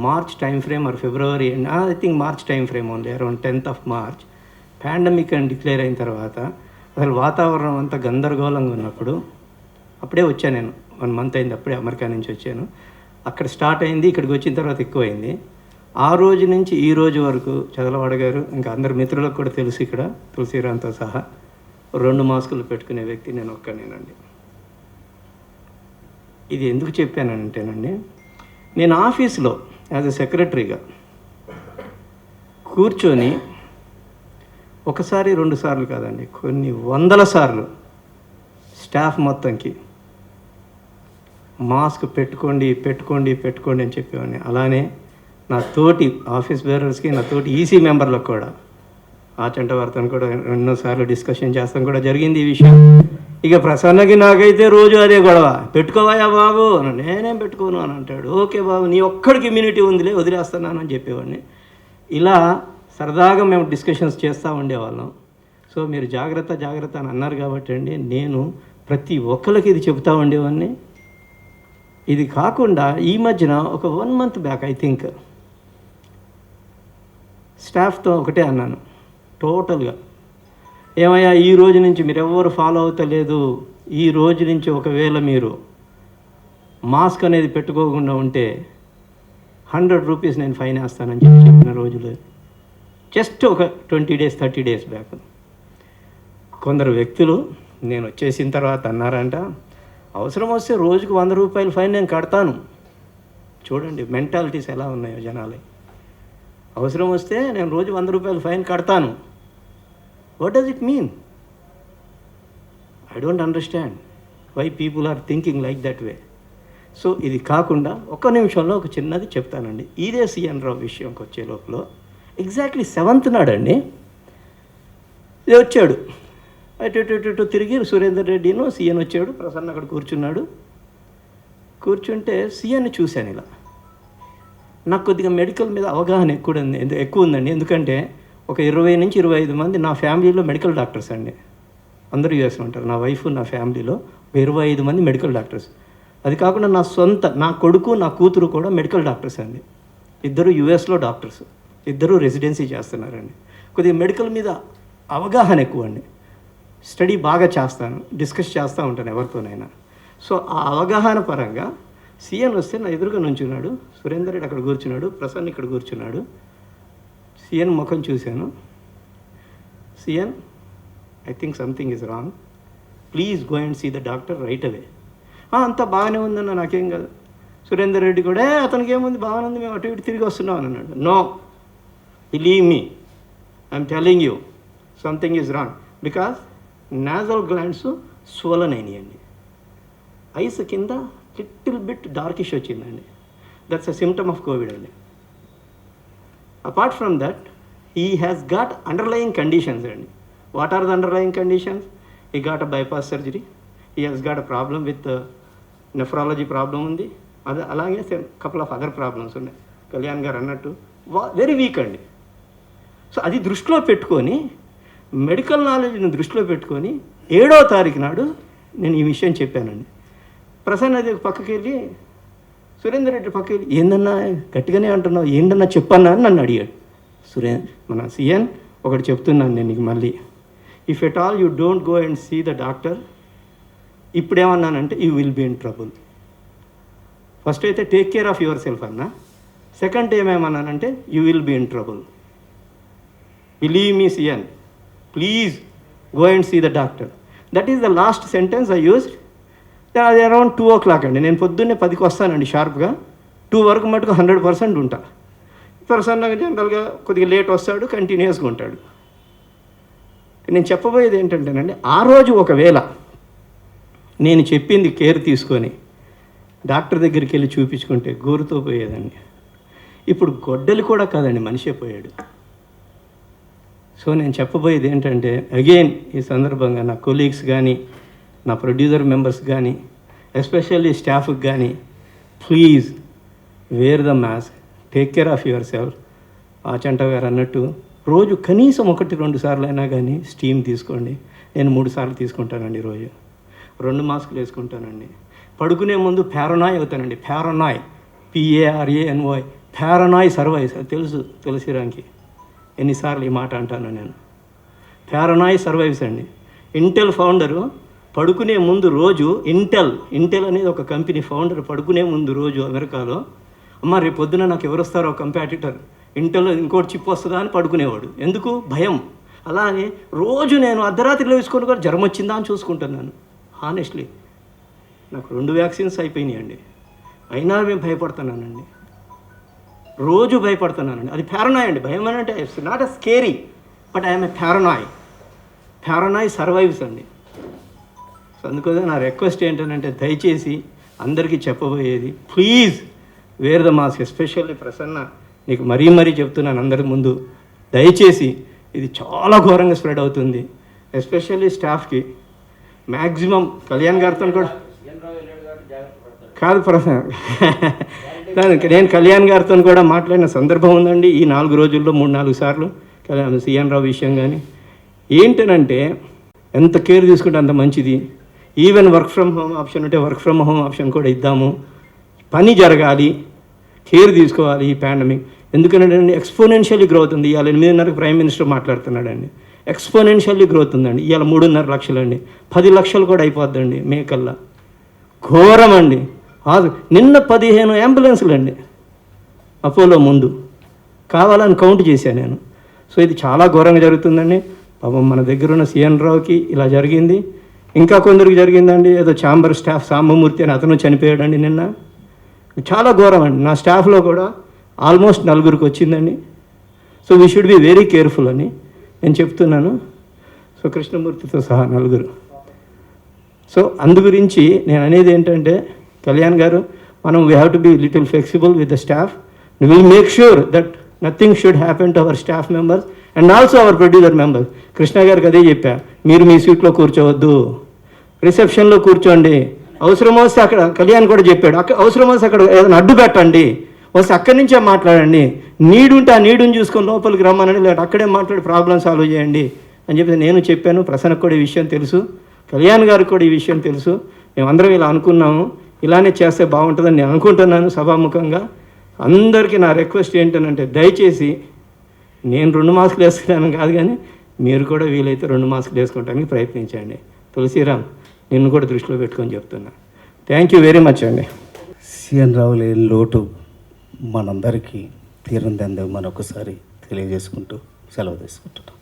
S14: March time frame are February, I think March time frame only, around 10th of March pandemic అని డిక్లేర్ అయిన తర్వాత అసలు వాతావరణం అంతా గందరగోళంగా ఉన్నప్పుడు, అప్పుడే వచ్చాను నేను, 1 month అయింది, అప్పుడే అమెరికా నుంచి వచ్చాను. అక్కడ స్టార్ట్ అయింది, ఇక్కడికి వచ్చిన తర్వాత ఎక్కువైంది. ఆ రోజు నుంచి ఈ రోజు వరకు చదలవాడ గారు, ఇంకా అందరు మిత్రులకు కూడా తెలుసు, ఇక్కడ తులసిరాంతో సహా 2 మాస్కులు పెట్టుకునే వ్యక్తి నేను ఒక్కనేనండి. ఇది ఎందుకు చెప్పానంటేనండి, నేను ఆఫీస్లో యాజ్ ఎ సెక్రటరీగా కూర్చొని ఒకసారి 2 సార్లు కాదండి, కొన్ని 100 సార్లు స్టాఫ్ మొత్తంకి మాస్క్ పెట్టుకోండి అని చెప్పేవాడిని. అలానే నా తోటి ఆఫీస్ బేరర్స్కి, నా తోటి ఈసీ మెంబర్లకు కూడా, ఆచంట వార్తను కూడా ఎన్నోసార్లు డిస్కషన్ చేస్తాం కూడా జరిగింది ఈ విషయం. ఇక ప్రసన్నకి నాకైతే రోజు అదే గొడవ, పెట్టుకోవాయా బాబు, నేనేం పెట్టుకోను అని అంటాడు. ఓకే బాబు, నీ ఒక్కడికి ఇమ్యూనిటీ ఉందిలే, వదిలేస్తున్నాను అని చెప్పేవాడిని. ఇలా సరదాగా మేము డిస్కషన్స్ చేస్తూ ఉండేవాళ్ళం. సో మీరు జాగ్రత్త అని అన్నారు కాబట్టి అండి, నేను ప్రతి ఒక్కరికి ఇది చెబుతూ ఉండేవాడిని. ఇది కాకుండా ఈ మధ్యన ఒక 1 month బ్యాక్ ఐ థింక్ స్టాఫ్తో ఒకటే అన్నాను టోటల్గా, ఏమయ్యా ఈ రోజు నుంచి మీరు ఎవరు ఫాలో అవుతలేదు, ఈ రోజు నుంచి ఒకవేళ మీరు మాస్క్ అనేది పెట్టుకోకుండా ఉంటే 100 రూపీస్ నేను ఫైన్ వేస్తానని చెప్పిన రోజులు జస్ట్ ఒక 20 days 30 days బ్యాక్. కొందరు వ్యక్తులు నేను వచ్చేసిన తర్వాత అన్నారంట, అవసరం వస్తే రోజుకు 100 రూపాయలు ఫైన్ నేను కడతాను. చూడండి మెంటాలిటీస్ ఎలా ఉన్నాయో జనాలు. అవసరం వస్తే నేను రోజు 100 రూపాయలు ఫైన్ కడతాను. What does it mean? I don't understand why people are thinking like that way. So ఇది కాకుండా ఒక్క నిమిషంలో ఒక చిన్నది చెప్తానండి. ఇదే సిఎన్ రావు విషయంకి వచ్చే లోపల ఎగ్జాక్ట్లీ 7th నాడండి వచ్చాడు, అటు తిరిగి సురేందర్ రెడ్డిను సీఎన్ వచ్చాడు, ప్రసన్న అక్కడ కూర్చున్నాడు. కూర్చుంటే సీఎన్ని చూశాను. ఇలా నాకు కొద్దిగా మెడికల్ మీద అవగాహన ఎక్కువ ఉందండి. ఎందుకంటే ఒక 20 నుంచి 25 మంది నా ఫ్యామిలీలో మెడికల్ డాక్టర్స్ అండి. అందరూ యూఎస్లో ఉంటారు. నా వైఫ్, నా ఫ్యామిలీలో 25 మంది మెడికల్ డాక్టర్స్. అది కాకుండా నా కొడుకు, నా కూతురు కూడా మెడికల్ డాక్టర్స్ అండి. 2 యూఎస్లో డాక్టర్స్, 2 రెసిడెన్సీ చేస్తున్నారండి. కొద్దిగా మెడికల్ మీద అవగాహన ఎక్కువ అండి. స్టడీ బాగా చేస్తాను, డిస్కస్ చేస్తూ ఉంటాను ఎవరితోనైనా. సో ఆ అవగాహన పరంగా సీఎన్ వస్తే నా ఎదురుగా నుంచున్నాడు, సురేందర్ రెడ్డి అక్కడ కూర్చున్నాడు, ప్రసన్న ఇక్కడ కూర్చున్నాడు. సీఎన్ ముఖం చూశాను. CN, I think something is wrong, please go and see the doctor right away. అంతా బాగానే ఉందన్న, నాకేం కాదు. సురేందర్ రెడ్డి కూడా అతనికి ఏముంది, బాగానే ఉంది, మేము అటు ఇటు తిరిగి వస్తున్నాం అని అన్నాడు. No, believe me, I'm telling you something is wrong. Because nasal glands swollen అయినాయండి, ఐస్ కింద లిటిల్ బిట్ డార్కిష్ వచ్చిందండి. That's a symptom of COVID అండి. Apart from that he has got underlying conditions అండి. What are the underlying conditions? He got a bypass surgery, he has got a problem with nephrology problem ఉంది, అది అలాగే కపుల్ ఆఫ్ అదర్ ప్రాబ్లమ్స్ ఉన్నాయి. కళ్యాణ్ గారు అన్నట్టు వెరీ వీక్ అండి. సో అది దృష్టిలో పెట్టుకొని, మెడికల్ నాలెడ్జ్ని దృష్టిలో పెట్టుకొని 7వ తారీఖు నాడు నేను ఈ విషయం చెప్పానండి. ప్రసన్న అది పక్కకి వెళ్ళి, సురేందర్ రెడ్డి పక్కకి వెళ్ళి, ఏందన్నా గట్టిగానే అంటున్నావు, ఏంటన్నా చెప్పన్నా అని నన్ను అడిగాడు. మన సీఎన్ ఒకటి చెప్తున్నాను నేను నీకు మళ్ళీ, if at all you don't go and see the doctor, ఇప్పుడేమన్నానంటే you will be in trouble. First అయితే take care of yourself అన్నా, సెకండ్ ఏమేమన్నానంటే you will be in trouble. Believe me CN, please go and see the doctor. That is the last sentence I used. అది అరౌండ్ 2 o'clock అండి. నేను పొద్దున్నే 10కి వస్తానండి షార్ప్గా, 2 వరకు మటుకు 100% ఉంటా. ప్రసన్నగా జనరల్గా కొద్దిగా లేట్ వస్తాడు, కంటిన్యూస్గా ఉంటాడు. నేను చెప్పబోయేది ఏంటంటేనండి, ఆ రోజు ఒకవేళ నేను చెప్పింది కేర్ తీసుకొని డాక్టర్ దగ్గరికి వెళ్ళి చూపించుకుంటే గోరుతో పోయేదండి. ఇప్పుడు గొడ్డలి కూడా కాదండి, మనిషే పోయాడు. సో నేను చెప్పబోయేది ఏంటంటే, అగైన్ ఈ సందర్భంగా నా కొలీగ్స్ కానీ, నా ప్రొడ్యూసర్ మెంబర్స్ కానీ, ఎస్పెషల్లీ స్టాఫ్కి కానీ, please wear the mask, take care of your self. Achanta గారు అన్నట్టు రోజు కనీసం 1-2 సార్లు అయినా కానీ స్టీమ్ తీసుకోండి. నేను 3 సార్లు తీసుకుంటానండి రోజు. 2 మాస్కులు వేసుకుంటానండి. పడుకునే ముందు పారనాయ్ అవుతానండి. పారనాయ్, PARANOY, పారనాయ్ సర్వైవ్స్. అది తెలుసు తులసిరాంకి, ఎన్నిసార్లు ఈ మాట అంటాను నేను. పారనాయ్ సర్వైవ్స్ అండి. ఇంటెల్ ఫౌండరు పడుకునే ముందు రోజు, ఇంటెల్ అనేది ఒక కంపెనీ ఫౌండర్ పడుకునే ముందు రోజు అమెరికాలో, అమ్మ రేపు పొద్దున నాకు ఎవరు వస్తారో కంపాటిటర్, ఇంటెల్ ఇంకోటి చిప్ వస్తుందా అని పడుకునేవాడు. ఎందుకు? భయం. అలానే రోజు నేను అర్ధరాత్రిలో వేసుకొని కూడా జ్వరం వచ్చిందా అని చూసుకుంటున్నాను. హానెస్ట్లీ నాకు 2 వ్యాక్సిన్స్ అయిపోయినాయండి, అయినా మేము భయపడుతున్నానండి, రోజు భయపడుతున్నానండి. అది పారనాయ్ అండి. భయం అని అంటే it's not a scary, but I'm a paranoid survives అండి. సో అందుకోసం నా రిక్వెస్ట్ ఏంటంటే, దయచేసి అందరికీ చెప్పబోయేది, please wear the mask. Especially Prasanna, నీకు మరీ చెప్తున్నాను అందరి ముందు, దయచేసి ఇది చాలా ఘోరంగా స్ప్రెడ్ అవుతుంది. ఎస్పెషల్లీ స్టాఫ్కి మ్యాక్సిమం. కళ్యాణ్ గారితో కూడా కాదు ప్రసన్న, నేను కళ్యాణ్ గారితో కూడా మాట్లాడిన సందర్భం ఉందండి ఈ 4 రోజుల్లో 3-4 సార్లు. సీఎన్ రావు విషయం కానీ ఏంటనంటే, ఎంత కేర్ తీసుకుంటే అంత మంచిది. Even work from home option ఉంటే వర్క్ ఫ్రమ్ హోమ్ ఆప్షన్ కూడా ఇద్దాము. పని జరగాలి, కేర్ తీసుకోవాలి ఈ పాండమిక్. ఎందుకంటే ఎక్స్పోనెన్షియల్లీ గ్రోత్ ఉంది. ఇవాళ 8:30కి ప్రైమ్ మినిస్టర్ మాట్లాడుతున్నాడండి. ఎక్స్పోనెన్షియల్లీ గ్రోత్ ఉందండి. ఇవాళ 3.5 లక్షలండి, 10 లక్షలు కూడా అయిపోద్దండి మే కల్లా. ఘోరం అండి. నిన్న 15 అంబులెన్సులు అండి అపోలో ముందు, కావాలని కౌంట్ చేశాను నేను. సో ఇది చాలా ఘోరంగా జరుగుతుందండి. పాపం మన దగ్గర ఉన్న సీఎన్ రావుకి ఇలా జరిగింది, ఇంకా కొందరికి జరిగిందండి. ఏదో ఛాంబర్ స్టాఫ్ సాంబమూర్తి అని అతను చనిపోయాడండి నిన్న. చాలా ఘోరం అండి. నా స్టాఫ్లో కూడా ఆల్మోస్ట్ 4 వచ్చిందండి. So we should be very careful అని నేను చెప్తున్నాను. సో కృష్ణమూర్తితో సహా 4. సో అందు గురించి నేను అనేది ఏంటంటే, కళ్యాణ్ గారు, మనం we have to be little flexible with the staff. Will make sure that nothing should happen to our staff members and also our producer members. Krishna గారికి అదే చెప్పా, మీరు మీ సీట్లో కూర్చోవద్దు, రిసెప్షన్లో కూర్చోండి. అవసరం వస్తే అక్కడ, కళ్యాణ్ కూడా చెప్పాడు, అవసరం వస్తే అక్కడ ఏదైనా అడ్డు పెట్టండి, వస్తే అక్కడి నుంచే మాట్లాడండి. నీడుంటే ఆ నీడుని చూసుకొని లోపలికి రమ్మనండి, లేదంటే అక్కడే మాట్లాడి ప్రాబ్లం సాల్వ్ చేయండి అని చెప్పి నేను చెప్పాను. ప్రసన్నకు కూడా ఈ విషయం తెలుసు, కళ్యాణ్ గారికి కూడా ఈ విషయం తెలుసు. మేమందరం ఇలా అనుకున్నాము, ఇలానే చేస్తే బాగుంటుందని నేను అనుకుంటున్నాను. సభాముఖంగా అందరికీ నా రిక్వెస్ట్ ఏంటంటే, దయచేసి నేను 2 మాస్కులు వేస్తున్నాను కాదు, కానీ మీరు కూడా వీలైతే 2 మాస్కులు వేసుకోవడానికి ప్రయత్నించండి. తులసిరామ్, నిన్ను కూడా దృష్టిలో పెట్టుకొని చెప్తున్నా. థ్యాంక్ యూ వెరీ మచ్ అండి.
S1: సిఎన్ రావు లేని లోటు మనందరికీ తీరందని మరొకసారి తెలియజేసుకుంటూ సెలవు తీసుకుంటున్నాం.